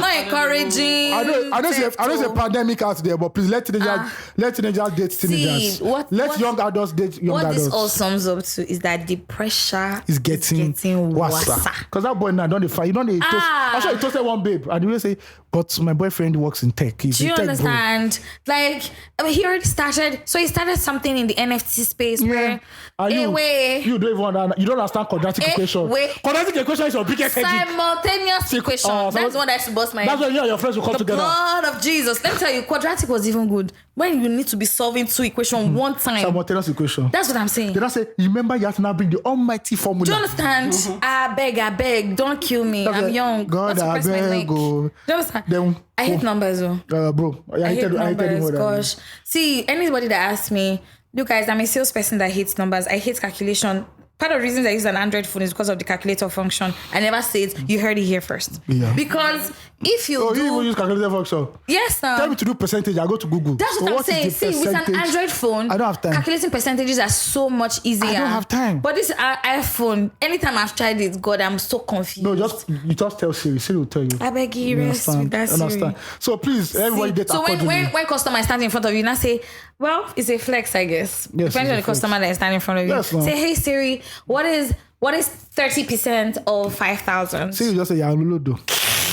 not encouraging. I know it's a pandemic out there, but please let teenagers date teenagers. Let young adults date young What adults. this all sums up to is that the pressure is getting worse. Because that boy now don't they fight. You don't they toast. I'm sure he toasted one babe, and he will say, "But my boyfriend works in tech. He's Do in you tech, understand? Like, I mean, he already started. So he started something in the NFT space where then are you don't even you don't understand quadratic equation. Quadratic equation is your biggest headache. Simultaneous equation. That's the one that supposed my. That's when you and your friends will come together. Blood of Jesus. Let me tell you, quadratic was even good when you need to be solving two equations one time. Simultaneous equation. That's what I'm saying. Then I say, remember you have to now bring the almighty formula. Do you understand? I beg, don't kill me. I'm young. God, I beg. Do you understand? Then, I hate numbers, though. bro. I hate numbers. Gosh. See, anybody that asks me, look, guys, I'm a salesperson that hates numbers. I hate calculation. Part of the reasons I use an Android phone is because of the calculator function. I never say it. You heard it here first. Yeah. Because if you do... you even use calculator function? Yes, sir. Tell me to do percentage. I go to Google. That's what I'm saying. See, with an Android phone, I don't have time. Calculating percentages are so much easier. I don't have time. But this iPhone, anytime I've tried it, God, I'm so confused. No, you just tell Siri. Siri will tell you. I beg you, rest with that Siri. Understand. So please, everybody get accordingly. So when customer is standing in front of you, now say, well, it's a flex, I guess. Yes, depending on the customer that is standing in front of you. Yes, say, hey Siri, what is 30% of 5,000? Siri just say, yeah, I'm though.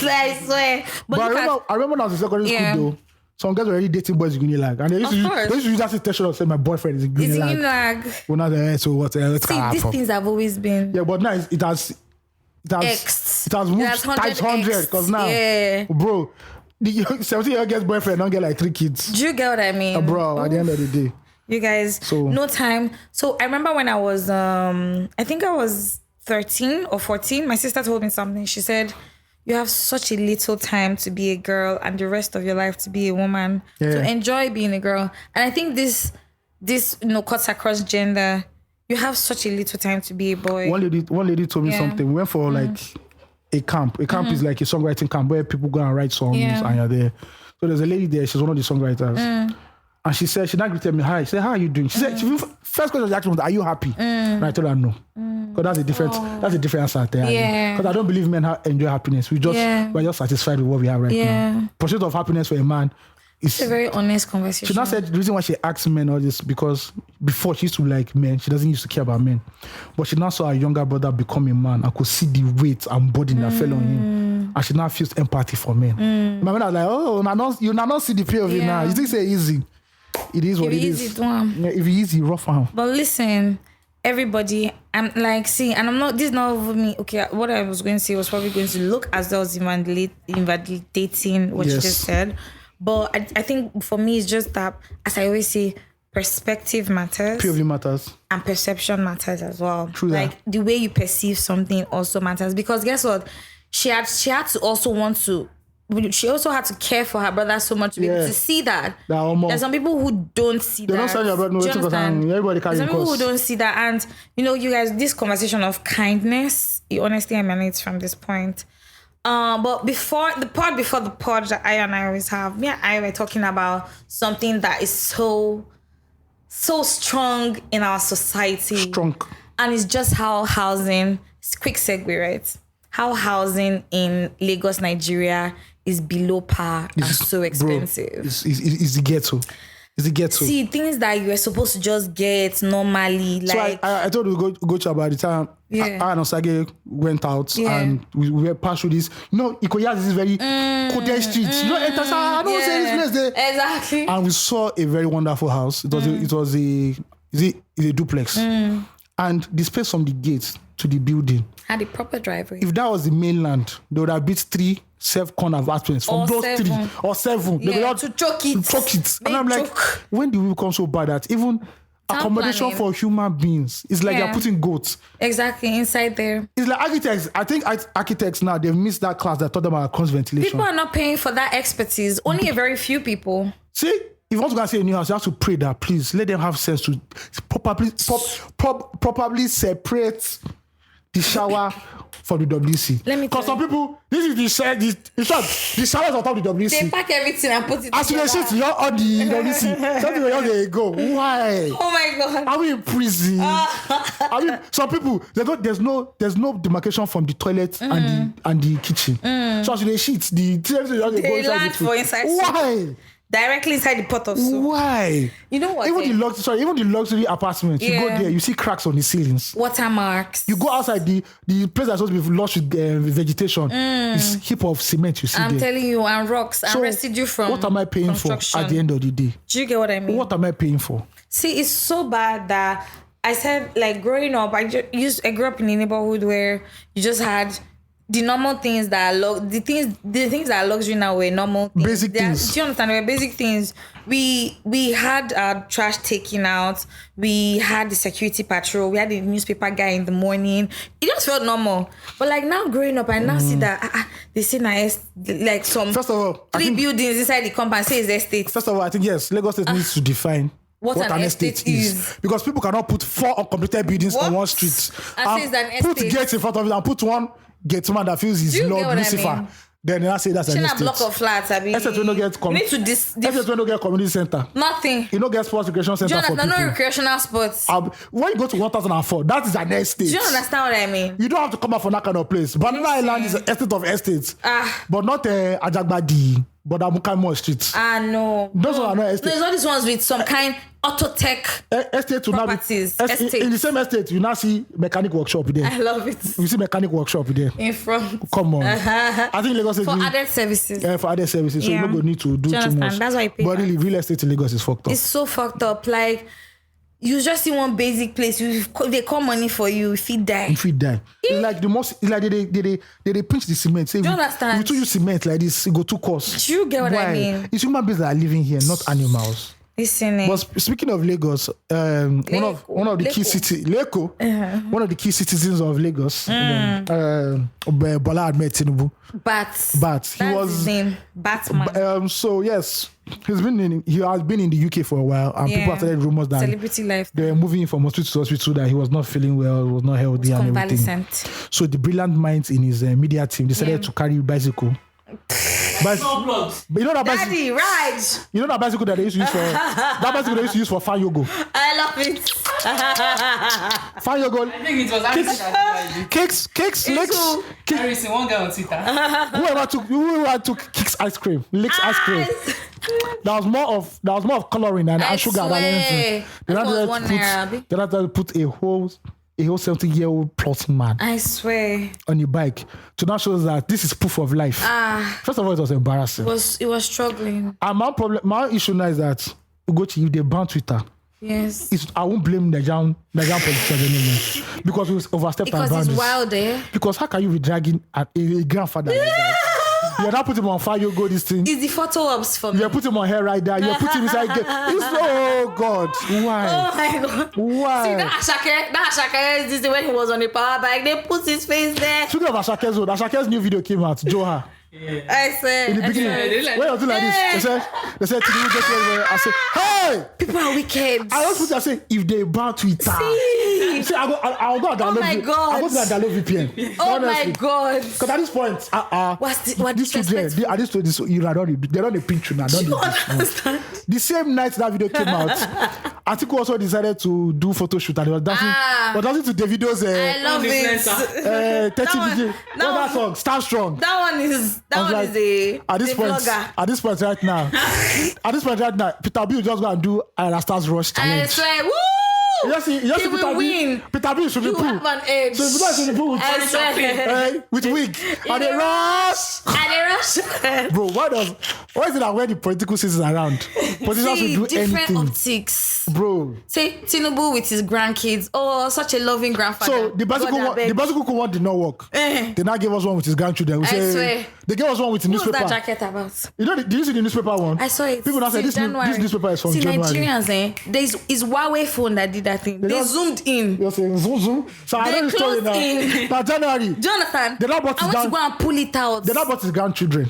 I swear. But I remember when I was in secondary school though. Some guys were already dating boys in Unilag. And they used to use that situation of saying my boyfriend is in Unilag. Well, now they're so what? See, these things have always been. Yeah, but now it has moved times 100 because now, bro, the 17-year-old guy's boyfriend don't get like 3 kids. Do you get what I mean? Bro, at the end of the day. You guys, no time. So I remember when I was, I think I was 13 or 14, my sister told me something. She said, you have such a little time to be a girl and the rest of your life to be a woman. Yeah. So enjoy being a girl. And I think this cuts across gender. You have such a little time to be a boy. One lady told me something. We went for like a camp. A camp is like a songwriting camp where people go and write songs and you're there. So there's a lady there. She's one of the songwriters. And she said, she now greeted me, hi. She said, how are you doing? She said, first question she asked me was, are you happy? And I told her no. Because that's a different answer there. Because I don't believe men enjoy happiness. We're just satisfied with what we have right now. Pursuit of happiness for a man is... It's a very honest conversation. She now said the reason why she asks men all this because before she used to like men, she doesn't used to care about men. But she now saw her younger brother become a man and could see the weight and burden that fell on him. And she now feels empathy for men. My man was like, oh, you now see the play of it now. You think it's easy? It is what it is. If it's easy, rough one. But listen, everybody, I'm like, see, and I'm not, this is not over me. Okay, what I was going to say was probably going to look as though I was invalidating what you just said. But I think for me, it's just that, as I always say, perspective matters. POV matters. And perception matters as well. True that. Like, the way you perceive something also matters. Because guess what? She had to also want to, she also had to care for her brother so much to be able to see that. There's some people who don't see that. They don't say your brother. Everybody carry some people who don't see that. And, you guys, this conversation of kindness, it honestly emanates from this point. But before the pod that I and I always have, me and I were talking about something that is so strong in our society. Strong. And it's just how housing, quick segue, right? How housing in Lagos, Nigeria is below par and so expensive. Bro, it's the ghetto. It's the ghetto. See, things that you were supposed to just get normally. Like, so I told you go to about the time I and Osage went out and we passed through this. Ikoya is this very coded street. Enter, I don't say this place there. Exactly. And we saw a very wonderful house. It was a duplex. And the space from the gate to the building had a proper driveway. If that was the mainland, they would have built 3 self-corner apartments from those 3 or 7. Yeah, they would to choke it. And I'm like, when did we become so bad that even accommodation for human beings is like you're putting goats. Exactly, inside there. It's like architects. I think architects now, they've missed that class that taught them about cross ventilation. People are not paying for that expertise. Only a very few people. See, if you want to go and see a new house, you have to pray that please let them have sense to properly separate the shower for the WC. Let me because some people, this is the shower. The shower is on top of the WC. They pack everything and put it as you sit, you're on the WC. Something where they go. Why? Oh my God. Are we in prison? I mean, some people there's no demarcation from the toilet and the kitchen. So as they shit, the they land for inside. Why? Directly inside the pot of soup. Why? You know what? Even the luxury apartments, you go there, you see cracks on the ceilings. Watermarks. You go outside, the place that's supposed to be lush with vegetation is heap of cement you see I'm telling you, and rocks and residue from what am I paying for at the end of the day? Do you get what I mean? What am I paying for? See, it's so bad that I said, like, growing up, I grew up in a neighborhood where you just had the normal things that are the things that are luxury now were normal things. Basic things. Do you understand? They were basic things. We had our trash taken out. We had the security patrol. We had the newspaper guy in the morning. It just felt normal. But like now growing up, I now see that they say like some First of all, three buildings inside the compound say it's estate. First of all, I think yes, Lagos State needs to define what an estate is. Because people cannot put 4 uncompleted buildings on one street and say it's an put estate. gates in front of it and put one gate man that feels his Lord Lucifer. I mean? Then I say that's an estate. Block of flats. I mean, estate will not get estate will not get community center. Nothing. You don't get sports recreation center for people. No recreational sports. When you go to 1004, that is an estate. Do you understand what I mean? You don't have to come out from that kind of place. Banana Island is an estate of estates. But not Ajagbadi. But Amukamo Street. No. Those are not estates. There's all these ones with some kind auto tech estate properties. In the same estate, you now see mechanic workshop there. I love it. You see mechanic workshop there. In front. Come on. I think Lagos is for added services. For added services. So you don't need to do too much. That's why I pay. But really, real estate in Lagos is fucked up. It's so fucked up. Like, you just see one basic place. They call money for you. If you die. It's like the most. It's like they pinch the cement. Say, do you understand? We too use cement like this. It go too cost. Do you get what I mean? It's human beings that are living here, not animals. Listening. But speaking of Lagos, one of the key cities, one of the key citizens of Lagos, Bola Ahmed Tinubu. But he was his name, Batman. So yes, he has been in the UK for a while, and people have started rumors that celebrity life. They were moving him from hospital to hospital, that he was not feeling well, was not healthy, and everything. So the brilliant minds in his media team decided to carry bicycle. But you know that bicycle, Daddy, ride. You know that bicycle that they used to use for fan yoga. I love it. Fan yoga. I think it was cakes, legs. Harrison, one guy on Twitter. Whoever took Kicks ice cream, licks ice cream. There was more of coloring and sugar than anything. They had to put a whole 70-year-old plus man. I swear. On your bike to now show that this is proof of life. First of all, it was embarrassing. It was struggling. And my issue now is that Ugochi, if they ban Twitter, yes, I won't blame Nigerian politicians anymore because it was overstepped. Because it's wild, Because how can you be dragging a grandfather like that? You're not putting him on fire, you go this thing. It's the photo ops for me. You're putting him on hair right there. You're putting him inside. Oh God, why? Oh my God, why? See that Ashake is this when he was on the power bike. They put his face there. Speaking of Ashake's new video came out, Joha. Yeah. I said in the beginning, when I was doing like this, they said Tinubu just went there. I said, hey, people are wicked. I just put I say, if they ban Twitter, see, I'll go and download. Oh my God, I'll go to that download VPN. Oh honestly. My God, because at this point, what these children, they're not a picture now. Don't you understand? The same night that video came out, Atiku also decided to do photo shoot and he was dancing to Davido's. I love it. 30 video. That song, Stand Strong. That one is at this point right now, Peter B will just go and do Rasta's Rush challenge. I swear, woo! He will win. Peter B should be put. Have an edge. So Peter should be put with wig and they rush. Bro, why is it that when the political season is around, politicians will do different anything? Optics. Bro. Say Tinubu with his grandkids. Oh, such a loving grandfather. So the bicycle one did not work. They now gave us one with his grandchildren. I swear. They gave us one with the newspaper. What's that jacket about? You know, did you see the newspaper one? I saw it. People now say this newspaper is from January. Nigerians, it's Huawei phone that did that thing. They zoomed in. You're saying zoom. So I know the story now. But January. Do you understand? They not bought his I want to go and pull it out. They not bought his grandchildren.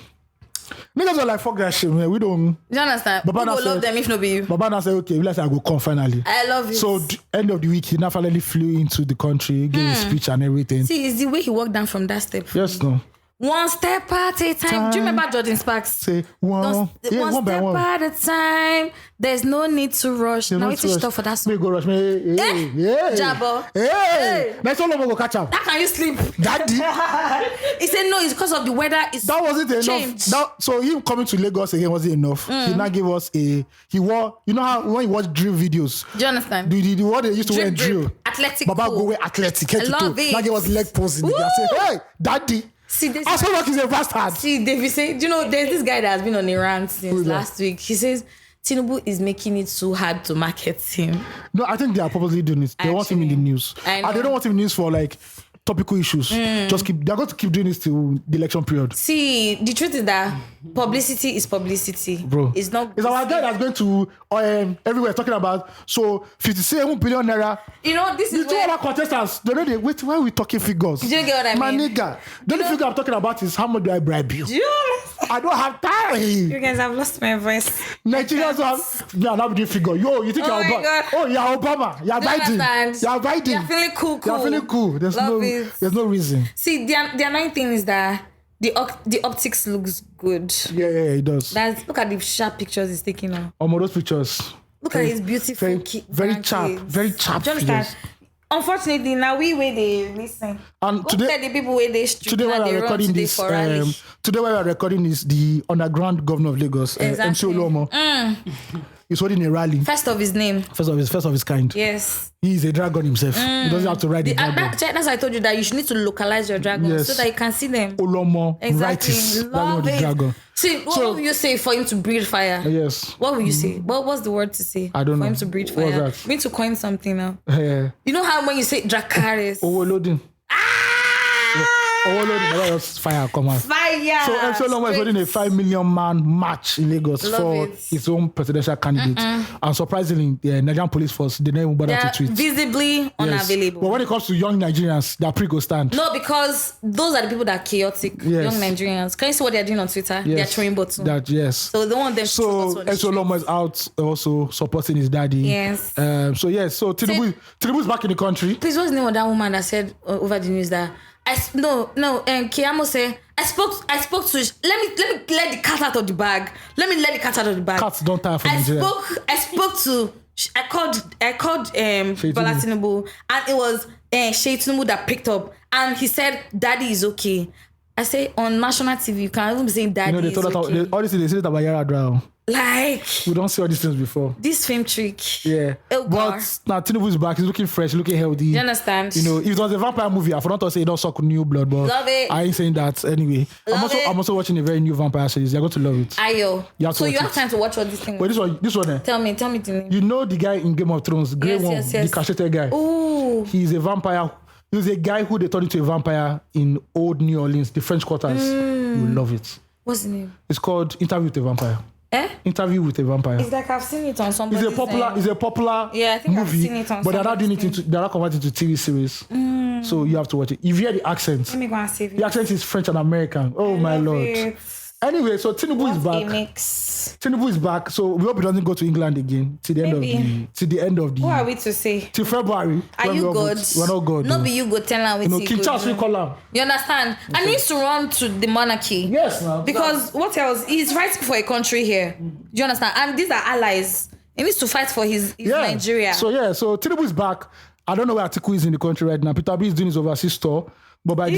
Niggas were like, fuck that shit, man. We don't. Do you understand? Baba will love them if not be you. Baba now said, okay, let's say I go come finally. I love it. So end of the week, he now finally flew into the country, gave his speech and everything. See, it's the way he walked down from that step. Yes, no. One step at a time. Do you remember Jordan Sparks? Say one step at a time. There's no need to rush. Now it's stuff for that song. Me go rush me. Hey. Jabba. Hey. Next one go catch up. How can you sleep? Daddy. He said no, it's because of the weather. That wasn't enough. So him coming to Lagos again wasn't enough. He now gave us he wore, you know how when you watch drill videos. Do you understand? The what they used to wear in drill. Athletic. Baba go wear athletic. I love it. Now give us leg pose. I say, hey, Daddy. See, this also work is a bastard. See, David say, do you know, there's this guy that has been on a rant since last week. He says, Tinubu is making it too hard to market him. No, I think they are purposely doing it. They want him in the news. And they don't want him in the news for like topical issues. They're going to keep doing this till the election period. See, the truth is that publicity is publicity. Bro. It's not. It's our guy that's going to everywhere talking about 57 billion naira. You know, this is the two other contestants. They know wait, why are we talking figures? Do you get what I My mean? nigga. The only figure I'm talking about is how much do I bribe you? I don't have time. You guys have lost my voice. Nigerians have not doing figure. Yo, you think you're Obama? Oh, you're Obama. You're Biden. You're Biden. You're feeling cool. You're feeling cool. There's no reason. See, the annoying thing is that the optics looks good. Yeah, it does. Look at the sharp pictures he's taking now. Those pictures. Look at his beautiful very sharp pictures. Unfortunately, now we where they listen. And today, the people where they today when we're recording this, today when we're recording is the underground governor of Lagos, MC Oluomo. He's holding a rally. First of his name. First of his kind. Yes. He's a dragon himself. He doesn't have to ride the dragon. That's why I told you that you should need to localize your dragons so that you can see them. Oluomo, exactly. Love it. The See, what would you say for him to breathe fire? Yes. What would you say? What's the word to say? I don't know. For him to breathe fire. What's that? We need to coin something now. You know how when you say Dracarys? Overloading. Overloading. Fire come out. Fire. So MC Oluomo is holding a 5 million man march in Lagos for his own presidential candidate. And surprisingly, the Nigerian police force didn't even bother to tweet. Visibly unavailable. But when it comes to young Nigerians, they're pre-go stand. No, because those are the people that are chaotic. Young Nigerians. Can you see what they're doing on Twitter? They're throwing buttons. So they want them to So MC Oluomo is out also supporting his daddy. Yes. So Tinubu's back in the country. Please, what's the name of that woman that said over the news that Kiamo said I spoke to let me let the cat out of the bag. Let me let the cat out of the bag. Cats don't tire for Nigeria. I called Bola Tinubu, and it was Shey Tinubu that picked up, and he said daddy is okay. I say on national TV you can't even be saying daddy is okay. Honestly, they say that about Yara. Like, we don't see all these things before. This fame trick. Yeah. But now Tinubu is back. He's looking fresh, looking healthy. You understand? You know, if it was a vampire movie, I forgot to say it don't suck new blood, but love it. I ain't saying that anyway. I'm also watching a very new vampire series. You're going to love it. Ayo. You have time to watch all these things. Wait, this one. Tell me the name. You know the guy in Game of Thrones, Grey Worm, the castrated guy. Ooh. He's a vampire. He was a guy who they turned into a vampire in old New Orleans, the French Quarters. You love it. What's the name? It's called Interview with a Vampire. Interview with a Vampire. It's like I've seen it on somebody's It's a popular I think movie, I've seen it on but they're not doing it they're not converting to TV series. So you have to watch it. If you hear the accent, let me go and save it. The accent is French and American. Oh my lord. It. Anyway, so Tinubu is back. Tinubu is back. So we hope he doesn't go to England again till the end of the. Who are we to say? Till February. Are you good? We're not good. Not be you good. Tell her with King Charles will call him. You understand? Okay. And he needs to run to the monarchy. Yes, ma'am. Because what else? He's fighting for a country here. Do you understand? And these are allies. He needs to fight for his Nigeria. So Tinubu is back. I don't know where Atiku is in the country right now. Peter Obi is doing his overseas tour. But by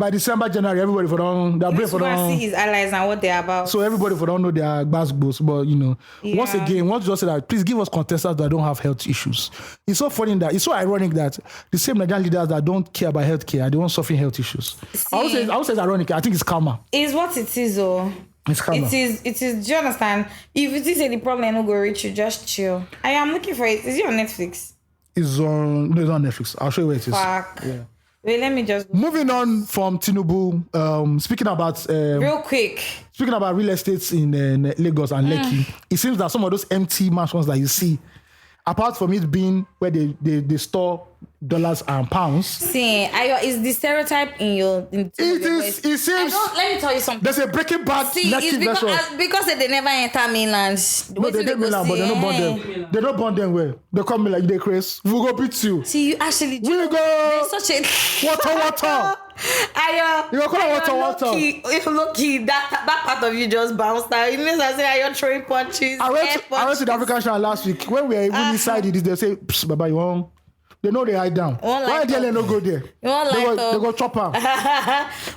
December, January, everybody for don't see his allies and what they're about. So everybody for don't know their basketballs. But you know, once again, once just say that, please give us contestants that don't have health issues. It's so funny that it's so ironic that the same Nigerian leaders that don't care about healthcare, they won't suffer health issues. I would say it's ironic. I think it's karma. It's what it is, though. It's karma. It is. Do you understand? If it is the problem, no go reach you. Just chill. I am looking for it. Is it on Netflix? It's on Netflix. I'll show you where it is. Fuck. Yeah. Wait, let me just... Moving on from Tinubu, speaking about... real quick. Speaking about real estates in Lagos and Lekki, it seems that some of those empty mansions that you see, apart from it being where they store dollars and pounds. See, is the stereotype in your... It seems... let me tell you something. There's a Breaking Bad it's because they never enter mainland. No, they get mainland, but they don't bond them. They don't bond them well. They come like they crazy. We'll go beat you. See, you actually... We'll go... Such a... Water. You call it water. If lucky, that part of you just bounced out. It means I say you're throwing punches. I went to the African show last week. When we were even inside it, they say, Psst, Baba, you want... They know they hide down. Why they no go there? They go chop out.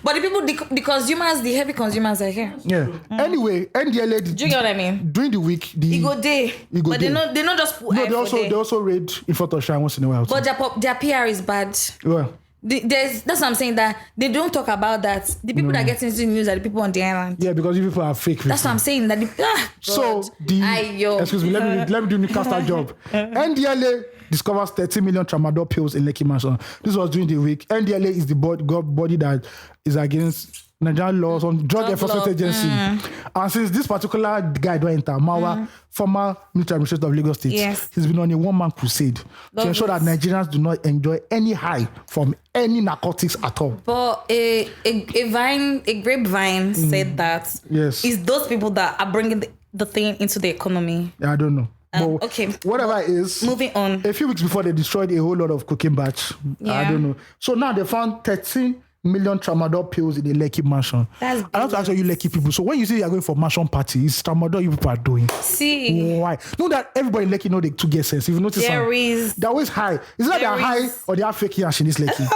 But the people, the consumers, the heavy consumers are here. Yeah. Anyway, NDLA. Do you get what I mean? During the week, they go there. But they not just put. No, they also raid in front of Shine once in a while. But their PR is bad. Well, That's what I'm saying, that they don't talk about that. The people that get into the news are the people on the island. Yeah, because you people are fake. That's what I'm saying. That So excuse me, let me do Newcastle job. NDLA discovers 30 million tramadol pills in Lekki Mansion. This was during the week. NDLA is the body that is against Nigerian laws on Drug Enforcement Agency. And since this particular guy don't enter, Mawa, former military administrator of Lagos State, he's been on a one-man crusade to ensure that Nigerians do not enjoy any high from any narcotics at all. But a grapevine said that it's those people that are bringing the thing into the economy. I don't know. Okay. Whatever it is. Moving on. A few weeks before, they destroyed a whole lot of cocaine batch. I don't know. So now they found 13 million tramadol pills in the Lekki Mansion. That's I have to ask you Lekki people. So when you say you're going for mansion party, it's tramadol you people are doing. See. Why? Know that everybody in Lekki know they to get sense. If you notice, they're always high. Is that they're high or they are fake yash in this Lekki?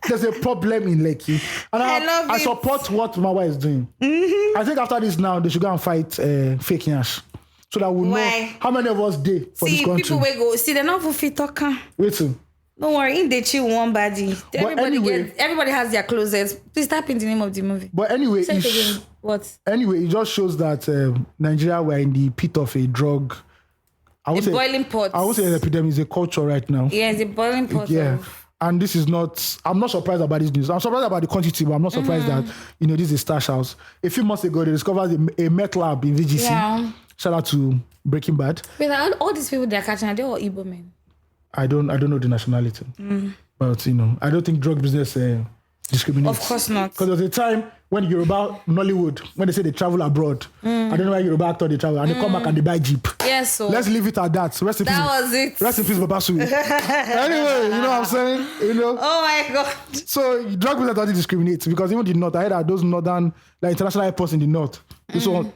There's a problem in Lekki. And I support what Mawa is doing. I think after this now, they should go and fight fake yash. So that we'll know how many of us did for this country. People will go. See, they're not for fit talking. Wait till. Don't worry, in they chill one body. Everybody has their closets. Please type in the name of the movie. But anyway, what? Anyway, it just shows that Nigeria were in the pit of a drug. Boiling pot. I would say an epidemic is a culture right now. Yeah, it's a boiling pot. Yeah. And this is not, I'm not surprised about this news. I'm surprised about the quantity, but I'm not surprised that, this is a stash house. A few months ago, they discovered a meth lab in VGC. Yeah. Shout out to Breaking Bad. Wait, all these people they're catching, are they all Igbo men? I don't know the nationality. But, I don't think drug business discriminates. Of course not. Because there was a time when Yoruba, Nollywood, when they say they travel abroad, I don't know why Yoruba actor they travel, and they come back and they buy Jeep. Yes, so. Let's leave it at that. Rest in peace. That was it. Rest in peace, Babasu. Anyway, you know what I'm saying? Oh my God. So drug business doesn't discriminate, because even the North, I heard that those northern, international airports in the North, this one,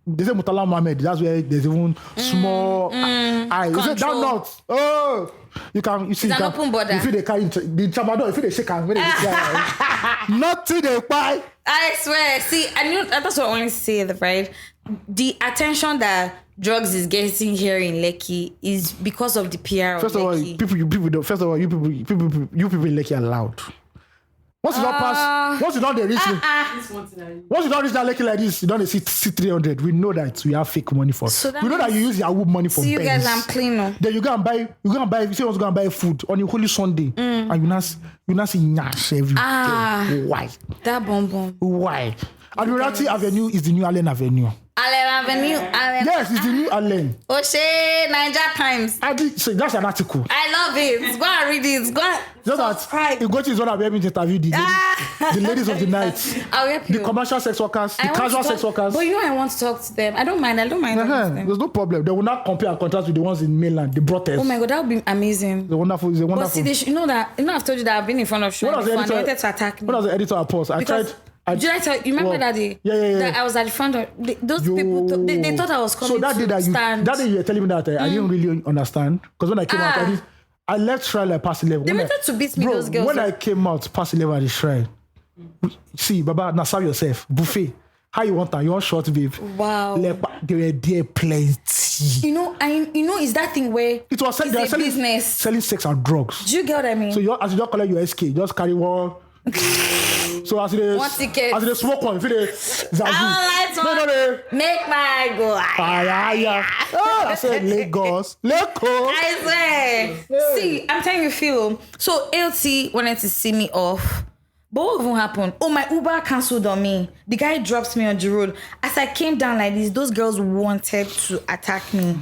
they say Murtala Mohammed, that's where there's even small eye. You say down north. Oh, you see, it's an open border. You feel they carry the tramadol, you feel they shake hands when they nothing they buy. I swear. See, that's what I want to say, right? The attention that drugs is getting here in Lekki is because of the PR First of all, you people in Lekki are loud. Once you don't pass, once you don't reach, once you don't reach that Lekki like this, you don't see 300. We know that we have fake money for. So we know that you use Yahoo money for. See, you guys, Benz. I'm clean now. Then you go and buy. You say you want to go and buy food on a holy Sunday, and you not see nyash every day. Why? That bomb. Why? Admiralty Avenue is the new Allen Avenue. Allen Avenue. Yes, it's the new Allen. Oshe, Niger Times. So that's an article. I love it. Go and read it. Go and subscribe. You go to his one of them to interview the ladies of the night. I'll help you. The commercial sex workers, the casual sex workers. But I want to talk to them. I don't mind. There's no problem. They will not compare and contrast with the ones in mainland, the brothels. Oh my God, that would be amazing. It's wonderful. But see, I've told you that I've been in front of show before and they wanted to attack me. When I was the editor of Pulse, I tried. Did I tell you? You remember that day? Yeah. That I was at the front of those people. They thought I was coming. So that day that you were telling me that I didn't really understand, because when I came out, I left shrine like past 11. They wanted to beat me, those girls. When I came out past 11 at the shrine, see, Baba, now serve yourself buffet. How you want that? You want short, babe? Wow. They were there plenty. Is that thing where it was selling business, selling sex and drugs. Do you get what I mean? So as you don't collect your SK, just carry one. So as they smoke one, feel the zazu. No. Make my go. I said Lagos. I swear. See, I'm telling you, Phil. So LT wanted to see me off. But what even happened? Oh, my Uber cancelled on me. The guy drops me on the road. As I came down like this, those girls wanted to attack me.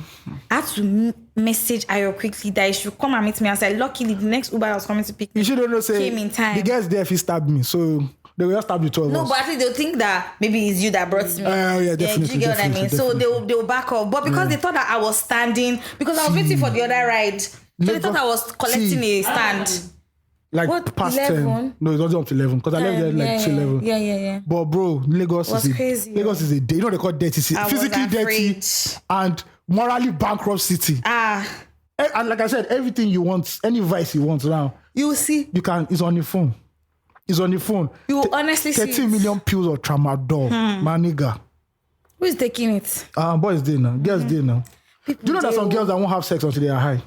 I had to message Ayo quickly that he should come and meet me outside. Luckily, the next Uber that was coming to pick me came in time. The guys there, if he stabbed me, so they will stab you 12 No, but I think they'll think that maybe it's you that brought me. Yeah, definitely. You get what I mean? So they'll back off. But because they thought that I was standing, because I was waiting for the other ride, so they thought I was collecting a stand. Like what, past 11? 10. No, it wasn't up to 11 because I left there like 11. Yeah. But bro, Lagos is crazy. Lagos is a day. You know they call dirty city, physically dirty and morally bankrupt city. And like I said, everything you want, any vice you want now, you will see. You can. It's on your phone. You will honestly see 13 million pills of tramadol, my nigga. Who is taking it? Boys there now. Girls there now. Do you know that some girls that won't have sex until they are high?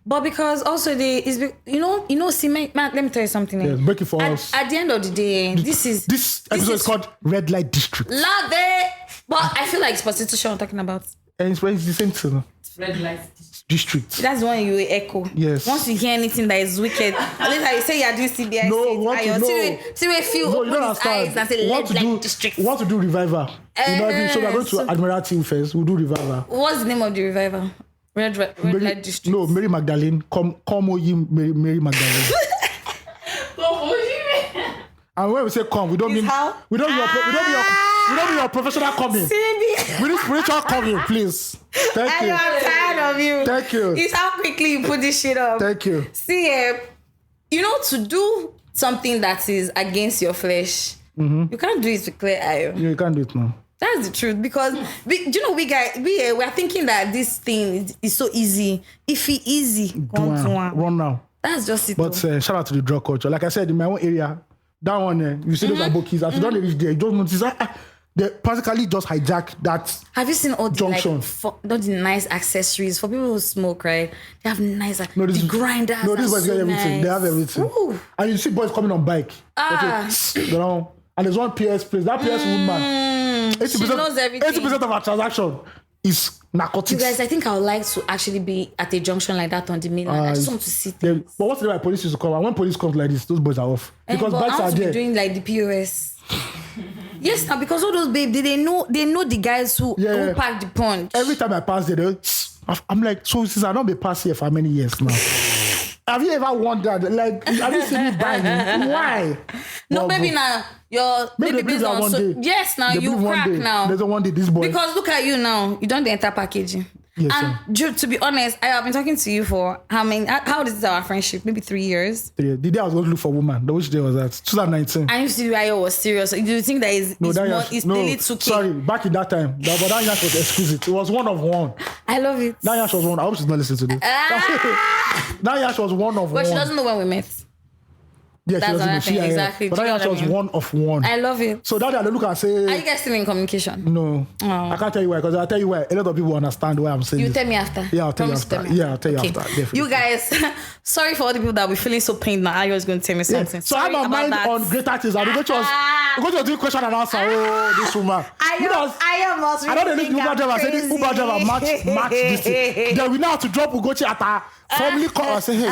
But because also see, man, let me tell you something. Yeah, break it for us. At the end of the day, this episode is called Red Light District. Love it. But I feel like it's prostitution I'm talking about. And it's the same thing. Red light. District. That's the one you echo. Yes. Once you hear anything that is wicked, later you say you're doing CBI. No, we want to know. See where feel No, you don't open his eyes understand. and say We want to do revival. So we're going to Admiralty first. We'll do revival. What's the name of the revival? Red Light District. No, Mary Magdalene. Come Mary Magdalene. And when we say come, we don't mean we don't mean your professional coming. We need spiritual coming, please. Thank you. I'm tired of you. Thank you. It's how quickly you put this shit up. Thank you. See, to do something that is against your flesh, you can't do it with clear eye. You can't do it now. That's the truth, because we are thinking that this thing is so easy. If it easy, run now. That's just it. But shout out to the drug culture. Like I said, in my own area, that one, you see those abokis. As you don't reach there, you don't notice they practically just hijack that. Have you seen all the junction. all the nice accessories for people who smoke? Right, they have nice. The grinders. No, these are boys so get everything. nice. They have everything. Ooh. And you see boys coming on bike. And there's one PS place. That PS woman, 80%, she knows everything. 80% of our transaction is narcotics. You guys, I think I would like to actually be at a junction like that on the mainland. I just want to see things. But what's the way police used to come? And when police comes like this, those boys are off. Because but bikes I are want to there. be doing like the POS. Yes, now because all those babes, they know the guys who pack the punch. Every time I pass there, I'm like, so since I don't be past here for many years now. Have you ever wondered, like, have you seen me buying? Why? No, maybe now maybe based on one day. Yes, now you crack now. There's one day this boy. Because look at you now, you don't enter packaging. Yes, and to be honest, I have been talking to you for how old is our friendship? Maybe 3 years. 3 years. The day I was going to look for a woman, which day was that? 2019. I used to why you was serious. Do you think that is daily 2K? Sorry, back in that time, but that yash was exquisite. It was one of one. I love it. That yash was one. I hope she's not listening to this. That yash was one of one. But she doesn't know when we met. Yeah, that's she doesn't know. Exactly. But that yash was one of one. I love it. So that day I look and say, are you guys still in communication? No. Oh. I can't tell you why, because I'll tell you why. A lot of people understand why I'm saying You this. tell me after. Yeah, I'll tell you after. Yeah, I'll tell you after. Definitely. You guys, sorry for all the people that will be feeling so pained now. I was going to tell me something. Yeah. So I have my mind on greater things. I'm going to do question and answer. Oh, this woman. I am also. I don't know the Uber driver. I said the Uber driver match this thing. Then we now have to drop Ugochi at our family call. I say, hey,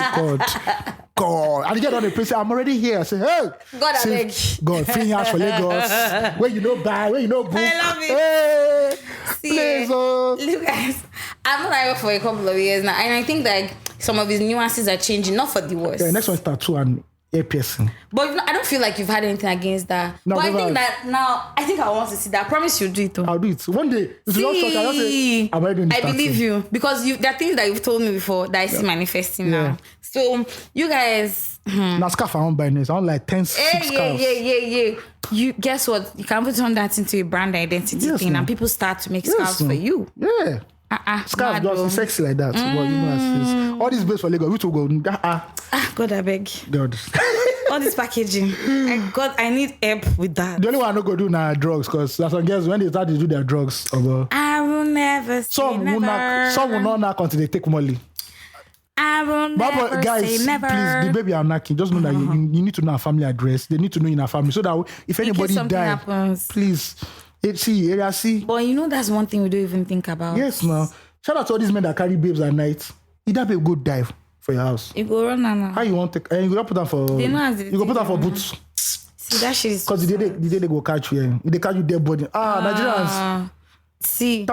God. And you get on the place, I'm already here. I say, hey. God, I beg. God, free hands for Lagos. Where you know buy, where you know book. I love it. Hey, see, please, look guys, I've been here for a couple of years now, and I think like some of his nuances are changing, not for the worse. Yeah, next one is tattoo and ear piercing. But I don't feel like you've had anything against that. No, but I think that now, I think I want to see that. I promise you'll do it though. I'll do it. One day, if you don't talk, I'll say, I'm already doing this I believe you. Because there are things that you've told me before that I see manifesting now. So, you guys... Now, scarf I won't buy this. I want like 10 scarves. Yeah. You guess what? You can put on that into a brand identity thing, and people start to make scarves for you. Yeah. Scarves just sexy like that. But you know, all these base for Lagos, we to go. God, I beg. God. All this packaging. I need help with that. The only one I don't go do now drugs, because that's some girls when they start to do their drugs. I will never say never. Some will not knock until they take money. I will never guys, say never. Please, the baby are knocking. Just know that you need to know our family address. They need to know in our family, so that if anybody dies, please, area C. But you know that's one thing we don't even think about. Yes, now. Shout out to all these men that carry babes at night. Either be a good dive for your house. You go run now. How you want to? And you go put them for. They know as you go put them for boots. See that shit is. Because the day they go catch you, they catch you dead body. Nigerians. See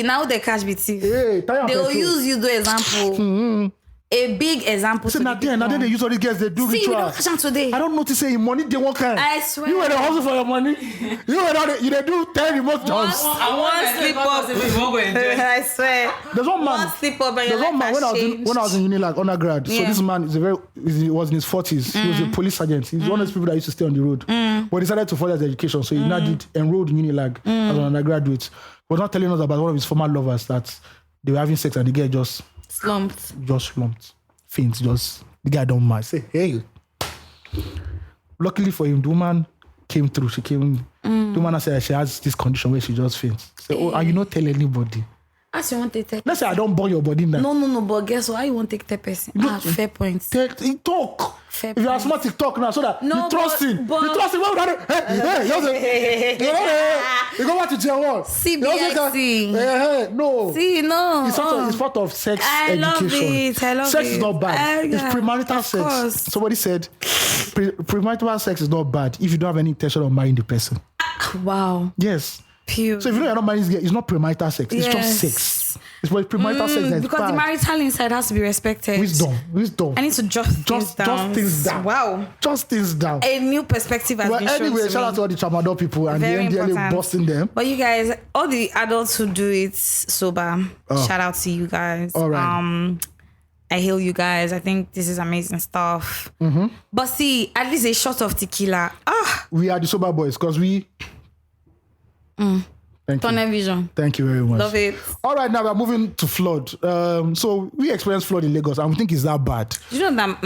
now they catch me too. Hey, they will use you the example. A big example. So now then they use all these girls, they do ritual. We don't catch them today. I don't notice saying money they won't kind. I swear. You were the hustle for your money. You they do 10 remote jobs. I want sleep up. I sweare. There's one man. One sleep up. There's one man when I was in Unilag undergrad. So this man he was in his 40s. He was a police sergeant. He's one of those people that used to stay on the road. But he decided to follow his education, so he now enrolled in Unilag as an undergraduate. He was not telling us about one of his former lovers that they were having sex and the girl just slumped. Faint, the guy don't mind. Say, hey. Luckily for him, the woman came through. She came. The woman said she has this condition where she just faints. Say, and you not tell anybody. As you want to take. Let's say I don't burn your body now. No. But guess what? How you want to take 10%? Fair point. Talk. Fair If you are point. smart, talk now so that No, you trust him. but- You trust him. You go back to jail one. CBIC. No. See, no. It's part of sex I love education. it. I love sex it. is not bad. It's premarital of sex. course. Somebody said premarital sex is not bad if you don't have any intention of marrying the person. Wow. Yes. Pure. So if you know you're not marrying this girl, it's not premarital sex. It's Yes. just sex. It's what premarital sex that's because bad. the marital inside has to be respected. Wisdom. I need to just things down. Wow. Just things down. A new perspective has Well, been shown anyway, to shout me. out to all the tramadol people and Very the NDLA important. busting them. But you guys, all the adults who do it sober, shout out to you guys. All right. I hail you guys. I think this is amazing stuff. Mm-hmm. But see, at least a shot of tequila. We are the sober boys because we. Thank you. Tunnel vision. Thank you very much. Love it. All right, now we're moving to flood. So we experienced flood in Lagos and we think it's that bad. You know that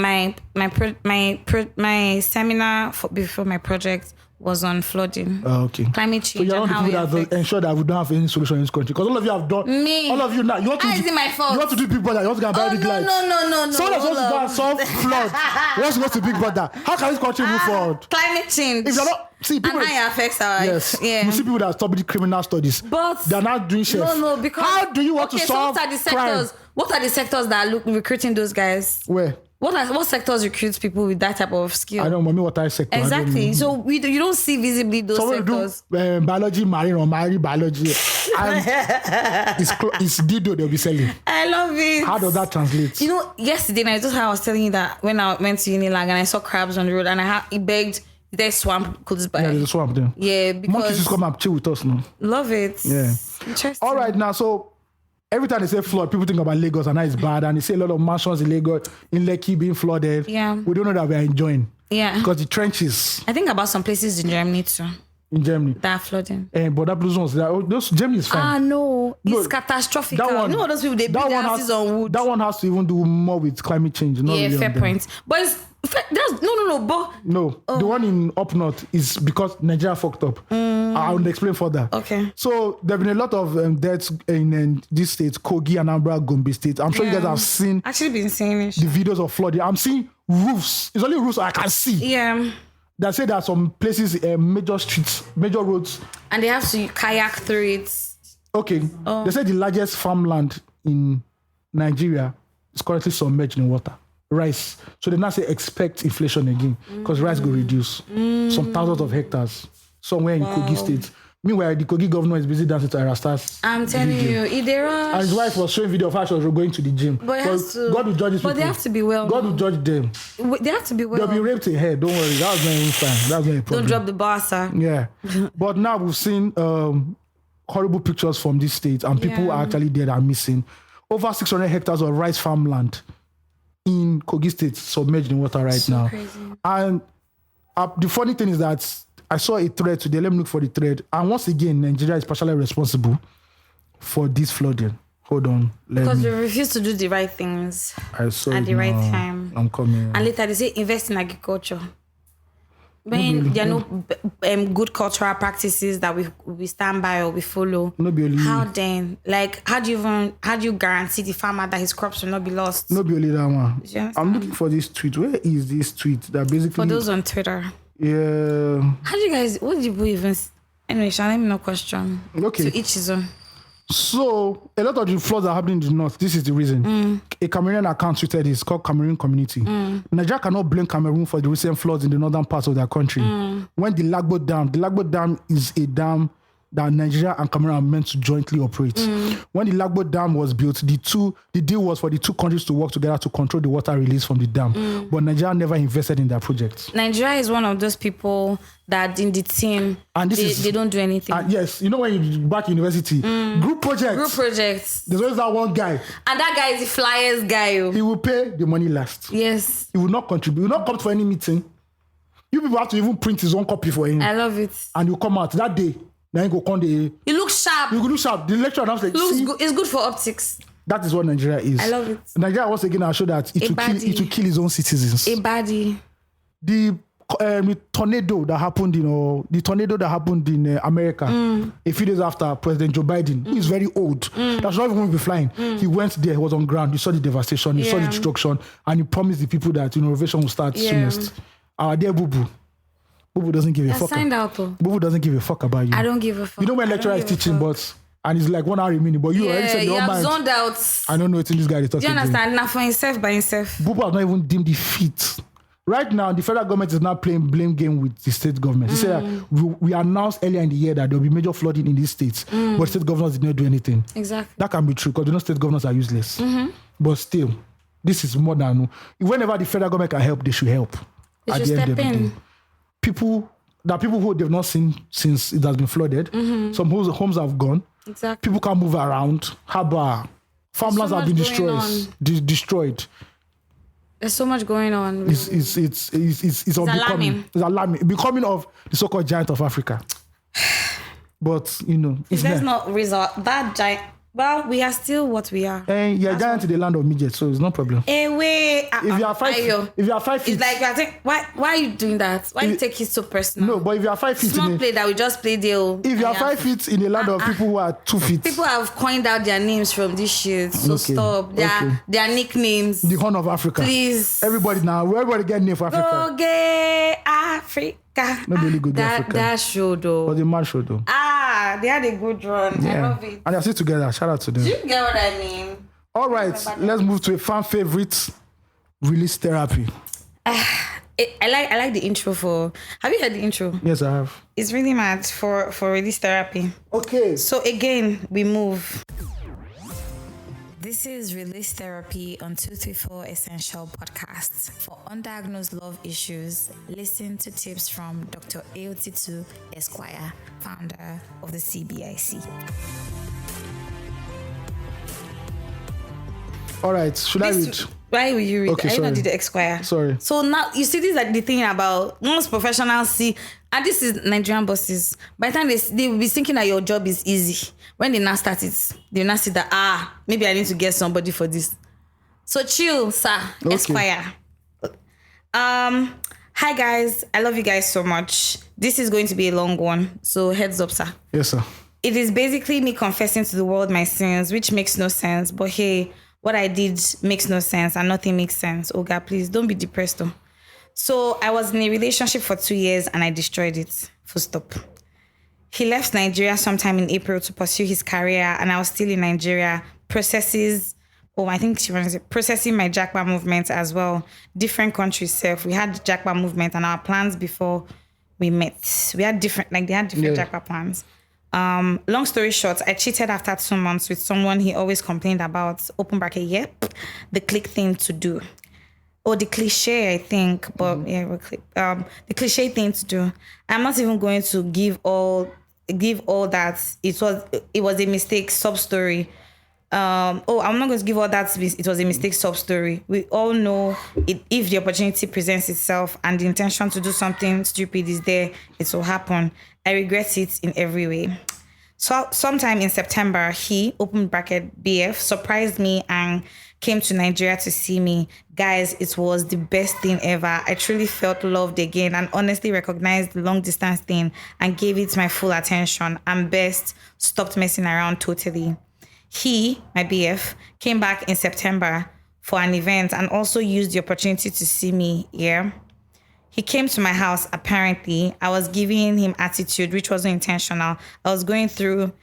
my seminar before my project was on flooding. Okay. Climate So change you're and not how the it people that affects. ensure that we don't have any solution in this country. Because all of you have done. Me. All of you now. You want to How do, is it my fault? You want to do Big Brother. You want to go and buy big lights. No. Someone that's supposed to go and solve flood. Wants to go to Big Brother. How can this country move forward? Climate change. If you're not. See, people. and how it affects our Yes. yeah. You see people that study criminal studies. But they're not doing chef. No, because how do you want to solve so what are the crime? sectors? What are the sectors that are recruiting those guys? Where? What sectors recruit people with that type of skill? I don't know. What sector. Exactly. So you don't see visibly those So we sectors. do biology, marine or marine biology. And it's Dido they'll be selling. I love it. How does that translate? You know, yesterday night, just how I was telling you that when I went to Unilag and I saw crabs on the road and he begged there's swamp close by. Yeah, there's a swamp there. Yeah, because Monkeys just come and chill with us now. love it. Yeah. Interesting. All right, now, so every time they say flood, people think about Lagos and how it's bad. And they say a lot of mansions in Lagos, in Lekki being flooded. Yeah. We don't know that we are enjoying. Yeah. Because the trenches I think about some places in Germany too in Germany. that are flooding. But that blue zones, those Germany is fine. No, No, it's catastrophic. that one- you know those people they build their houses on wood. That one has to even do more with climate change. Not Yeah, really fair on them. point. But it's that's no. But No, the one in up north is because Nigeria fucked up. I will explain further. Okay. So there have been a lot of deaths in these states, Kogi, Anambra, Gombe State. I'm sure you guys have seen actually been saying it. the videos of flooding. I'm seeing roofs. It's only roofs I can see. Yeah, That say there are some places, major streets, major roads. and they have to kayak through it. Okay. They say the largest farmland in Nigeria is currently submerged in water. Rice. So they now say expect inflation again because rice will reduce. Some thousands of hectares somewhere in Kogi State. Meanwhile, the Kogi governor is busy dancing to Arasta's I'm telling video. you, if they rush, And his wife was showing video of how she was going to the gym. But it has to- God will judge these but people. they have to be well. God will judge them. They have to be well. They'll be raped in here. Don't worry. That was not even fine. That was not a problem. Don't drop the bar, sir. Yeah. But now we've seen horrible pictures from this state and people Yeah. are actually dead and missing. Over 600 hectares of rice farmland in Kogi State submerged in water right now. crazy. And the funny thing is that I saw a thread today. Let me look for the thread. And once again, Nigeria is partially responsible for this flooding. Hold on. Because they refuse to do the right things I saw at it the right now. time. I'm coming. And later they say invest in agriculture. When there are no good cultural practices that we stand by or we follow, No be only how then? Like, how do you guarantee the farmer that his crops will not be lost? no be only that one. you understand? I'm looking for this tweet. Where is this tweet that basically For those on Twitter, yeah. how do you guys? What do you even? Anyway, shall let me know question. Okay. To each his own. So a lot of the floods are happening in the north. This is the reason. A Cameroonian account tweeted this called Cameroon Community. Nigeria cannot blame Cameroon for the recent floods in the northern parts of their country. When the Lagbo Dam is a dam that Nigeria and Cameroon are meant to jointly operate. When the Lagbo Dam was built, the deal was for the two countries to work together to control the water release from the dam. But Nigeria never invested in that project. Nigeria is one of those people that in the team And they don't do anything. Yes, you know when you back university, group projects. Group projects. There's always that one guy. And that guy is the flyers guy. He will pay the money last. Yes. He will not contribute. He will not come for any meeting. You people have to even print his own copy for him. I love it. And you come out that day. Then you go come the. He looks sharp. You go do sharp. The lecturer now say, Looks see, good. It's good for optics. that is what Nigeria is. I love it. Nigeria once again will show that it will baddie. kill his own citizens. A baddie. The tornado that happened in America a few days after President Joe Biden. He's very old. That's not even going to be flying. He went there, he was on ground, he saw the devastation, he saw the destruction, and he promised the people that renovation will start soonest. Our dear Boo Boo. Boo Boo doesn't give a fuck. Boo Boo doesn't give a fuck about you. I don't give a fuck. You know when lecturer is teaching, and it's like 1 hour remaining, but you already said your mind. Zoned out. I don't know what this guy is talking about. Do you understand? Now for himself by himself. Boo Boo has not even deemed the feat. Right now, the federal government is now playing blame game with the state government. He said that we announced earlier in the year that there will be major flooding in these states, but state governors did not do anything. Exactly. That can be true because state governors are useless. But still, this is more than... Whenever the federal government can help, they should help. They should step in. People who they've not seen since it has been flooded. Some homes have gone. Exactly. People can't move around. Farmlands have been destroyed. There's so much going on. It's alarming. It's alarming. Becoming of the so-called giant of Africa. But if there's not result, that giant. Well, we are still what we are. And you're giant to the land of midgets, so it's no problem. If you are 5 feet, it's like why are you doing that? Why you take it so personal? No, but if you are 5 feet, small play that we just play there. If you are 5 feet in the land of people who are 2 feet, people have coined out their names from this shit. So stop. Their nicknames. The Horn of Africa. Please. Everybody get name for Africa. Go gay Africa. Not really good Africa. That show though. Was a mad show though. They had a good run. Yeah. I love it. And they're still together. Shout out to them. Do you get what I mean? All right, let's move to a fan favorite, release therapy. I like the intro for. Have you heard the intro? Yes, I have. It's really mad for release therapy. Okay. So again, we move. This is Release Therapy on 234 Essential Podcasts. For undiagnosed love issues, listen to tips from Dr. Aotitu Esquire, founder of the CBIC. All right, should I read? Why will you read? Okay, I not did the Esquire. Sorry. So now you see, this is like the thing about most professionals see, and this is Nigerian bosses. By the time they will be thinking that your job is easy. When they now start it, they now see that maybe I need to get somebody for this. So chill, sir. Okay. Esquire. Hi guys, I love you guys so much. This is going to be a long one, so heads up, sir. Yes, sir. It is basically me confessing to the world my sins, which makes no sense. But hey, what I did makes no sense and nothing makes sense. Oh God, please don't be depressed though. So I was in a relationship for 2 years and I destroyed it. Full stop. He left Nigeria sometime in April to pursue his career, and I was still in Nigeria. Processing my Jackpot movement as well. Different countries self. We had the Jackpot movement and our plans before we met. We had different Jackpot plans. Long story short, I cheated after 2 months with someone he always complained about. Open bracket, yep. The click thing to do. Or the cliche, I think, but the cliche thing to do. I'm not even going to give all that. It was a mistake sub story. I'm not going to give all that. It was a mistake sub story. We all know it. If the opportunity presents itself and the intention to do something stupid is there, it will happen. I regret it in every way. So sometime in September, he, open bracket BF, surprised me and came to Nigeria to see me. Guys, it was the best thing ever. I truly felt loved again and honestly recognized the long distance thing and gave it my full attention and stopped messing around totally. He, my BF, came back in September for an event and also used the opportunity to see me. Yeah. He came to my house, apparently. I was giving him attitude, which wasn't intentional. I was going through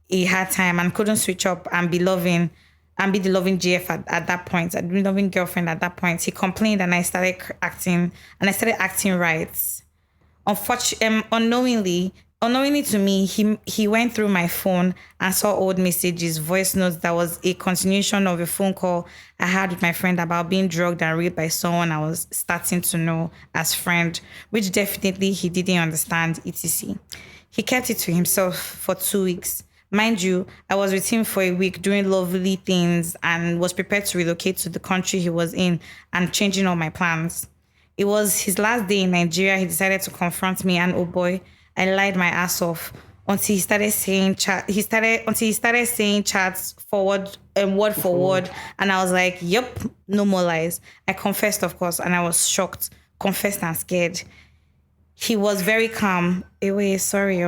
a hard time and couldn't switch up and be the loving GF at that point. I'd been loving girlfriend at that point. He complained and I started acting right. Unknowingly to me, he went through my phone and saw old messages, voice notes that was a continuation of a phone call I had with my friend about being drugged and raped by someone I was starting to know as friend, which definitely he didn't understand, etc. He kept it to himself for 2 weeks. Mind you, I was with him for a week doing lovely things and was prepared to relocate to the country he was in and changing all my plans. It was his last day in Nigeria. He decided to confront me and oh boy, I lied my ass off until he started saying chats forward and word for word. And I was like, yep, no more lies. I confessed, of course, and I was shocked, confessed and scared. he was very calm. Wait, sorry.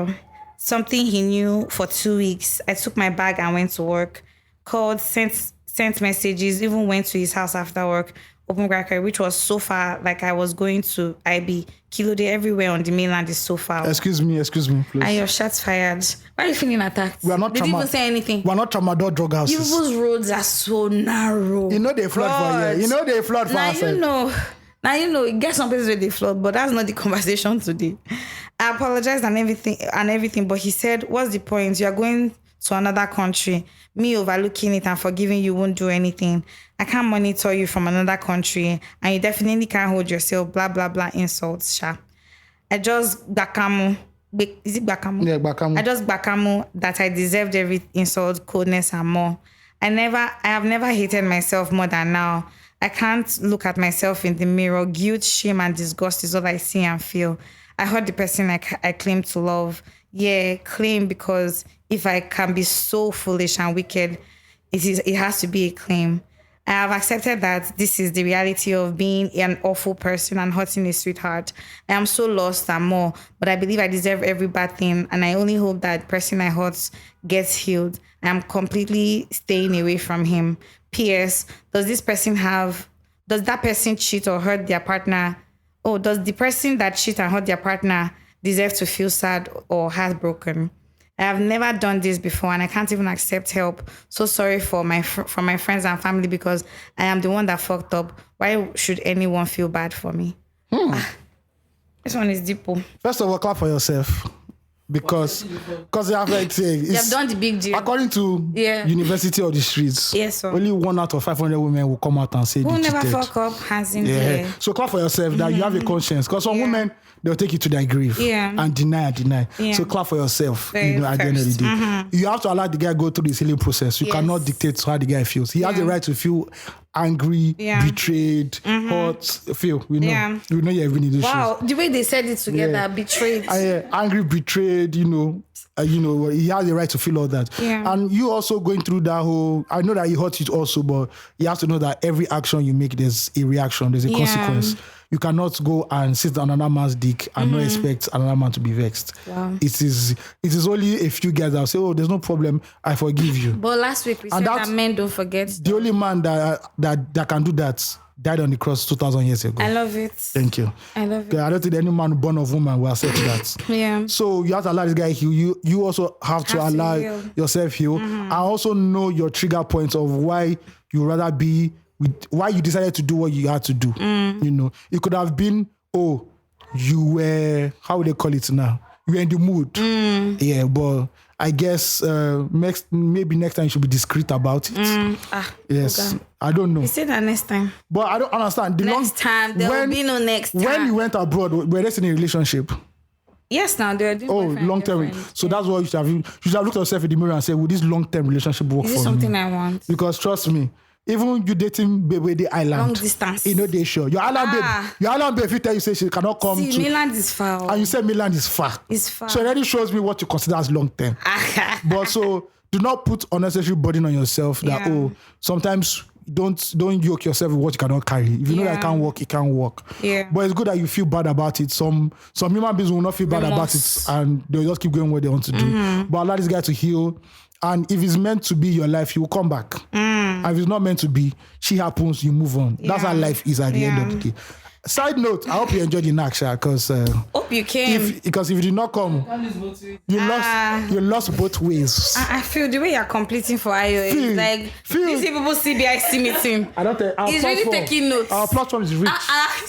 Something he knew for 2 weeks. I took my bag and went to work. Called, sent messages, even went to his house after work. Open bracket, which was so far, like I was going to IB. Kilo Day everywhere on the mainland is so far. Excuse me, please. And your shots fired. Why are you feeling attacked? We are not Did you even say anything? We are not tramadol drug houses. People's roads are so narrow. You know they flood for here. You know they flood for us. Now you know, it gets some places where they flood, but that's not the conversation today. I apologized and everything, but he said, what's the point? You are going to another country. Me overlooking it and forgiving you won't do anything. I can't monitor you from another country, and you definitely can't hold yourself, blah, blah, blah, insults, sha. I just bakamu. Is it bakamu? Yeah, bakamu. I just bakamu that I deserved every insult, coldness, and more. I have never hated myself more than now. I can't look at myself in the mirror. Guilt, shame, and disgust is all I see and feel. I hurt the person I claim to love. Yeah, claim, because if I can be so foolish and wicked, it has to be a claim. I have accepted that this is the reality of being an awful person and hurting a sweetheart. I am so lost and more, but I believe I deserve every bad thing, and I only hope that the person I hurt gets healed. I am completely staying away from him. P.S. Does that person cheat or hurt their partner? Oh, does the person that cheat and hurt their partner deserve to feel sad or heartbroken? I have never done this before, and I can't even accept help. So sorry for my friends and family, because I am the one that fucked up. Why should anyone feel bad for me? This one is deep. First of all, clap for yourself. Because you have You have done the big deal. According to University of the Streets, yes, sir. Only 1 out of 500 women will come out and say who they never cheated. fuck up hands in the air. So clap for yourself that you have a conscience. Because some women, they'll take you to their grave and deny. Yeah. So clap for yourself. Very at the end of the day, you have to allow the guy go through the healing process. You cannot dictate how the guy feels. He has the right to feel angry, betrayed, hurt, feel. We know you have been in this. Wow, the way they said it together, betrayed. Angry, betrayed, he has the right to feel all that. Yeah. And you also going through that whole, I know that he hurt you also, but you have to know that every action you make, there's a reaction, there's a consequence. You cannot go and sit on another man's dick and not expect another man to be vexed. Wow. It is only a few guys that will say, oh, there's no problem, I forgive you. But last week we said that men don't forget. The only man that can do that died on the cross 2,000 years ago. I love it. Thank you. I love it. I don't think any man born of woman will accept that. Yeah. So you have to allow this guy heal. You also have to allow yourself heal. I also know your trigger points of why you rather be why you decided to do what you had to do. It could have been, you were, how would they call it now? You were in the mood. Yeah, but I guess maybe next time you should be discreet about it. Yes. Okay. I don't know. You say that next time. But I don't understand. There will be no next time. When you went abroad, were they still in a relationship? Yes, now they're doing long term. So that's what you should have. You should have looked at yourself in the mirror and said, "Will this long term relationship work for me? Is this something I want?" Because trust me, even you dating baby the island, long distance, they sure your island babe, if you tell you say she cannot come to Milan is far, and you say Milan is far, it's far. So it already shows me what you consider as long term. But so do not put unnecessary burden on yourself. That sometimes don't yoke yourself with what you cannot carry. If you know that it can't work, it can't work. Yeah. But it's good that you feel bad about it. Some human beings will not feel bad about it and they'll just keep going what they want to do. But allow this guy to heal. And if it's meant to be your life, he will come back. And if it's not meant to be, she happens, you move on. That's how life is at the end of the day. Side note, I hope you enjoyed the Naksha because hope you came. Because if you did not come, you lost both ways. I feel the way you're completing for Ayo is like you see people CBIC meeting. I don't think he's really taking notes. Our platform is rich.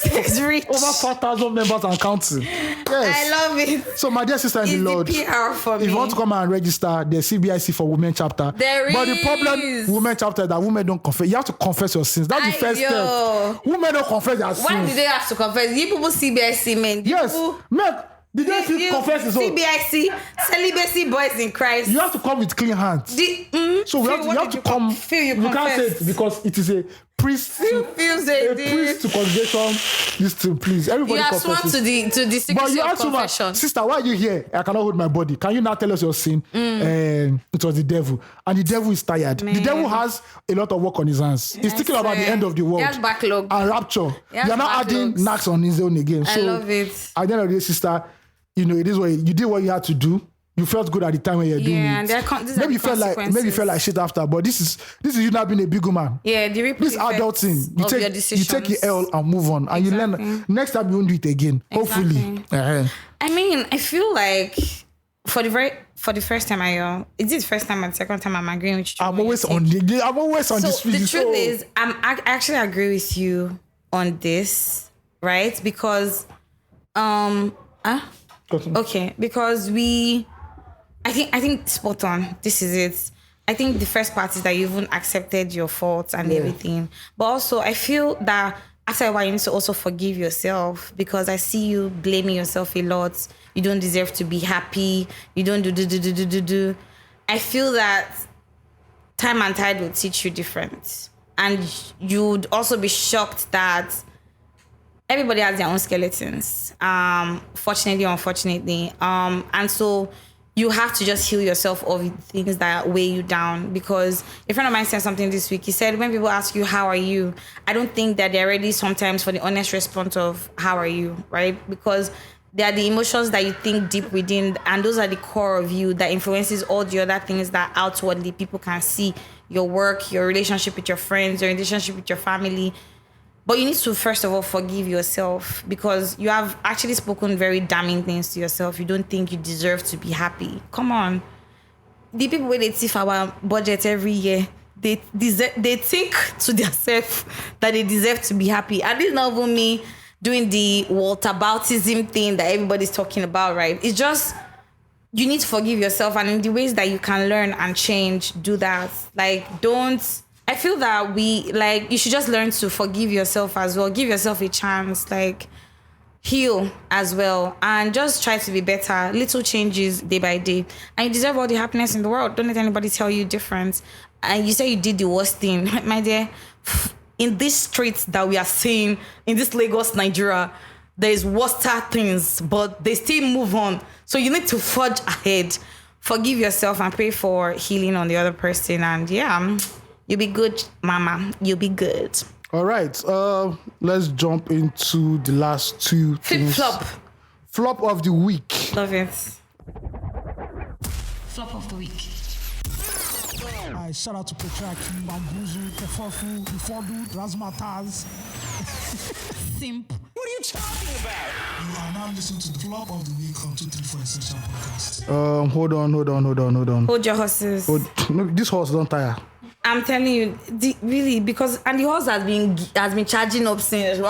It's rich. Over 4,000 members and counting. Yes. I love it. So my dear sister in the Lord, the PR for if you want to come and register the CBIC for women chapter, but the problem women chapter is that women don't confess. You have to confess your sins. That's the first step. Women don't confess their sins. Why did they have to confess? You people CBIC men. Yes, men. Did they confess his own? CBIC, celibacy boys in Christ. You have to come with clean hands. So you have to come. You can't say it because it is a priest Feels they a did. priest to congregation is to please everybody You have sworn confesses. to the But secrecy you of ask woman, confession. sister, why are you here? I cannot hold my body. Can you now tell us your sin? It was the devil. And the devil is tired. The devil has a lot of work on his hands. He's thinking about the end of the world. He has backlog. And rapture. He has You're not adding backlogs. knacks on his own again. I So love it. at the end of the day, sister, it is what you did what you had to do. You felt good at the time when you're doing Yeah, it. and these are Maybe the you felt consequences. like shit after, but this is you not being a big woman. Yeah, the ripple This adult thing, of your you decisions. take your L and move on, and you learn. Next time you won't do it again. Hopefully. I mean, I feel like for the first time, is it the first time and second time I'm agreeing with you? I'm always on this. So field. the truth is, I actually agree with you on this, right? Because, okay, because I think spot on. This is it. I think the first part is that you even accepted your faults and everything. But also, I feel that after a while, you need to also forgive yourself because I see you blaming yourself a lot. You don't deserve to be happy. You don't do. I feel that time and tide will teach you different. And you'd also be shocked that everybody has their own skeletons, fortunately or unfortunately. And so you have to just heal yourself of things that weigh you down. Because a friend of mine said something this week. He said, when people ask you, how are you? I don't think that they're ready sometimes for the honest response of, how are you, right? Because they are the emotions that you think deep within, and those are the core of you that influences all the other things that outwardly people can see. Your work, your relationship with your friends, your relationship with your family. But you need to, first of all, forgive yourself because you have actually spoken very damning things to yourself. You don't think you deserve to be happy. Come on. The people where they thief our budget every year, they think to themselves that they deserve to be happy. And this is not even me doing the whataboutism thing that everybody's talking about, right? It's just, you need to forgive yourself. And in the ways that you can learn and change, do that. I feel that you should just learn to forgive yourself as well. Give yourself a chance, heal as well. And just try to be better. Little changes day by day. And you deserve all the happiness in the world. Don't let anybody tell you different. And you say you did the worst thing. My dear, in these streets that we are seeing, in this Lagos, Nigeria, there is worser things, but they still move on. So you need to forge ahead. Forgive yourself and pray for healing on the other person. And you'll be good, mama. You'll be good. All right. Let's jump into the last two things. Flop. Flop of the week. Love it. Flop of the week. Shout out to Petraki, Bambuzu, Kefofu, Ifodu, Razmataz. Simp. What are you talking about? You are now listening to the flop of the week on 234 Essential Podcast. Hold on. Hold your horses. No, this horse don't tire. I'm telling you, really, because the horse has been charging up since,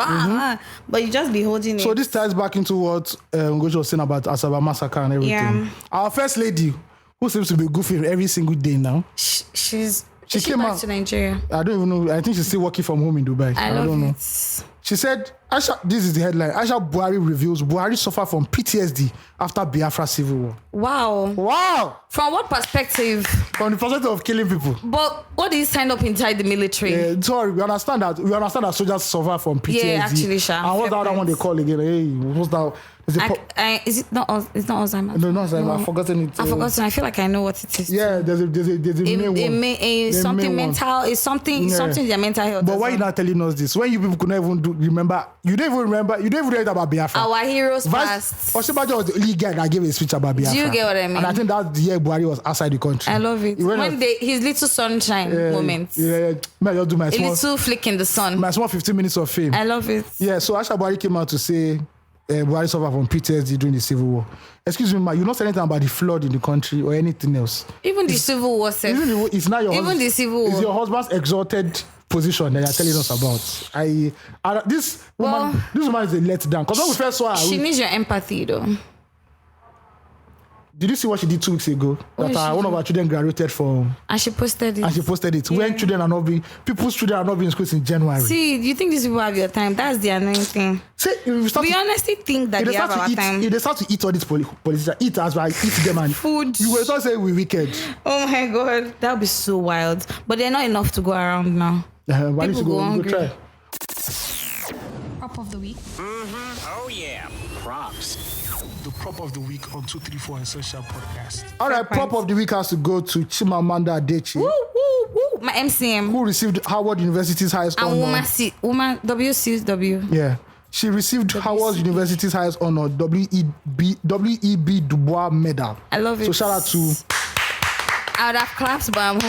but you just be holding it. So this ties back into what Ngozi was saying about Asaba massacre and everything. Yeah. Our first lady, who seems to be goofing every single day now. She came back out to Nigeria. I don't even know. I think she's still working from home in Dubai. I don't know. it. She said, this is the headline. Aisha Buhari reveals Buhari suffered from PTSD after Biafra civil war. Wow. From what perspective? From the perspective of killing people. But what did he sign up inside the military? Sorry, we understand that soldiers suffer from PTSD. Yeah, actually, Sha. And what's the other one they call again? Hey, what's that? Is it not? It's not Alzheimer's. No, not Alzheimer's. I've forgotten it. I've forgotten. I feel like I know what it is. Yeah, there's a main one. Something mental. It's something. Yeah. Something their mental health. But why you not telling us this? When you people could not even remember. You don't even remember. You don't even read about Biafra. Our heroes past. Oshibajo was the only guy that gave a speech about Biafra. Do you get what I mean? And I think that's the year Buhari was outside the country. I love it. His little sunshine moments. Yeah. May I just do my small. A little flick in the sun. My small 15 minutes of fame. I love it. Yeah. So Aisha Buhari came out to say Buhari suffered from PTSD during the civil war. Excuse me, ma, you not say anything about the flood in the country or anything else. Even the civil war, sir. It's not your Even the civil war. It's your husband's exalted position that you're telling us about. This woman is a letdown. Because when we first saw her, she needs your empathy, though. Did you see what she did 2 weeks ago? That one of our children graduated from. And she posted it. Yeah. When people's children are not being in school in January. See, do you think these people have your time? That's the annoying thing. We honestly think that they have our time. If they start to eat all these politicians, eat as well, eat them and food. You will not say we're wicked. Oh my God, that would be so wild. But they're not enough to go around now. Why need to People go? go Go hungry. try. Prop of the week. Oh yeah, props. The prop of the week on 234 Essential Podcast. All right, prop of the week has to go to Chimamanda Adichie, Woo, woo, woo. My MCM. who received Howard University's highest And honor. woman WCW. Yeah. She received Howard University's highest honor, W.E.B. Du Bois Medal. I love it. So shout out to I would have claps, but I'm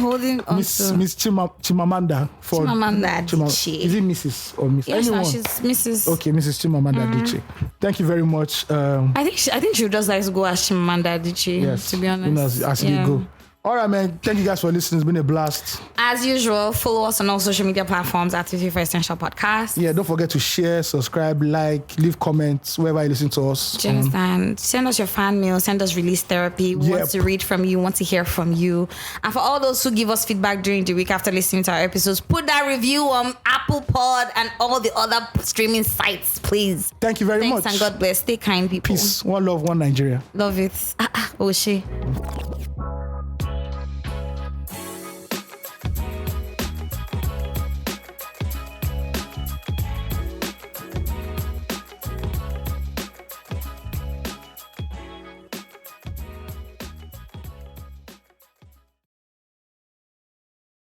holding on Miss to Chimamanda for Chimamanda Adichie. Is it Mrs. or Miss? Yes, Anyone? no, she's Mrs. Okay, Mrs. Chimamanda Adichie. Thank you very much. I think she would just like to go as Chimamanda Adichie. Yes, To be honest, as they go. All right, man. Thank you guys for listening. It's been a blast. As usual, follow us on all social media platforms at 234 Essential Podcast. Yeah, don't forget to share, subscribe, like, leave comments wherever you listen to us. Do you understand? Send us your fan mail. Send us release therapy. We want to read from you. Want to hear from you. And for all those who give us feedback during the week after listening to our episodes, put that review on Apple Pod and all the other streaming sites, please. Thank you very much. Thanks and God bless. Stay kind, people. Peace. One love, one Nigeria. Love it. Oshé.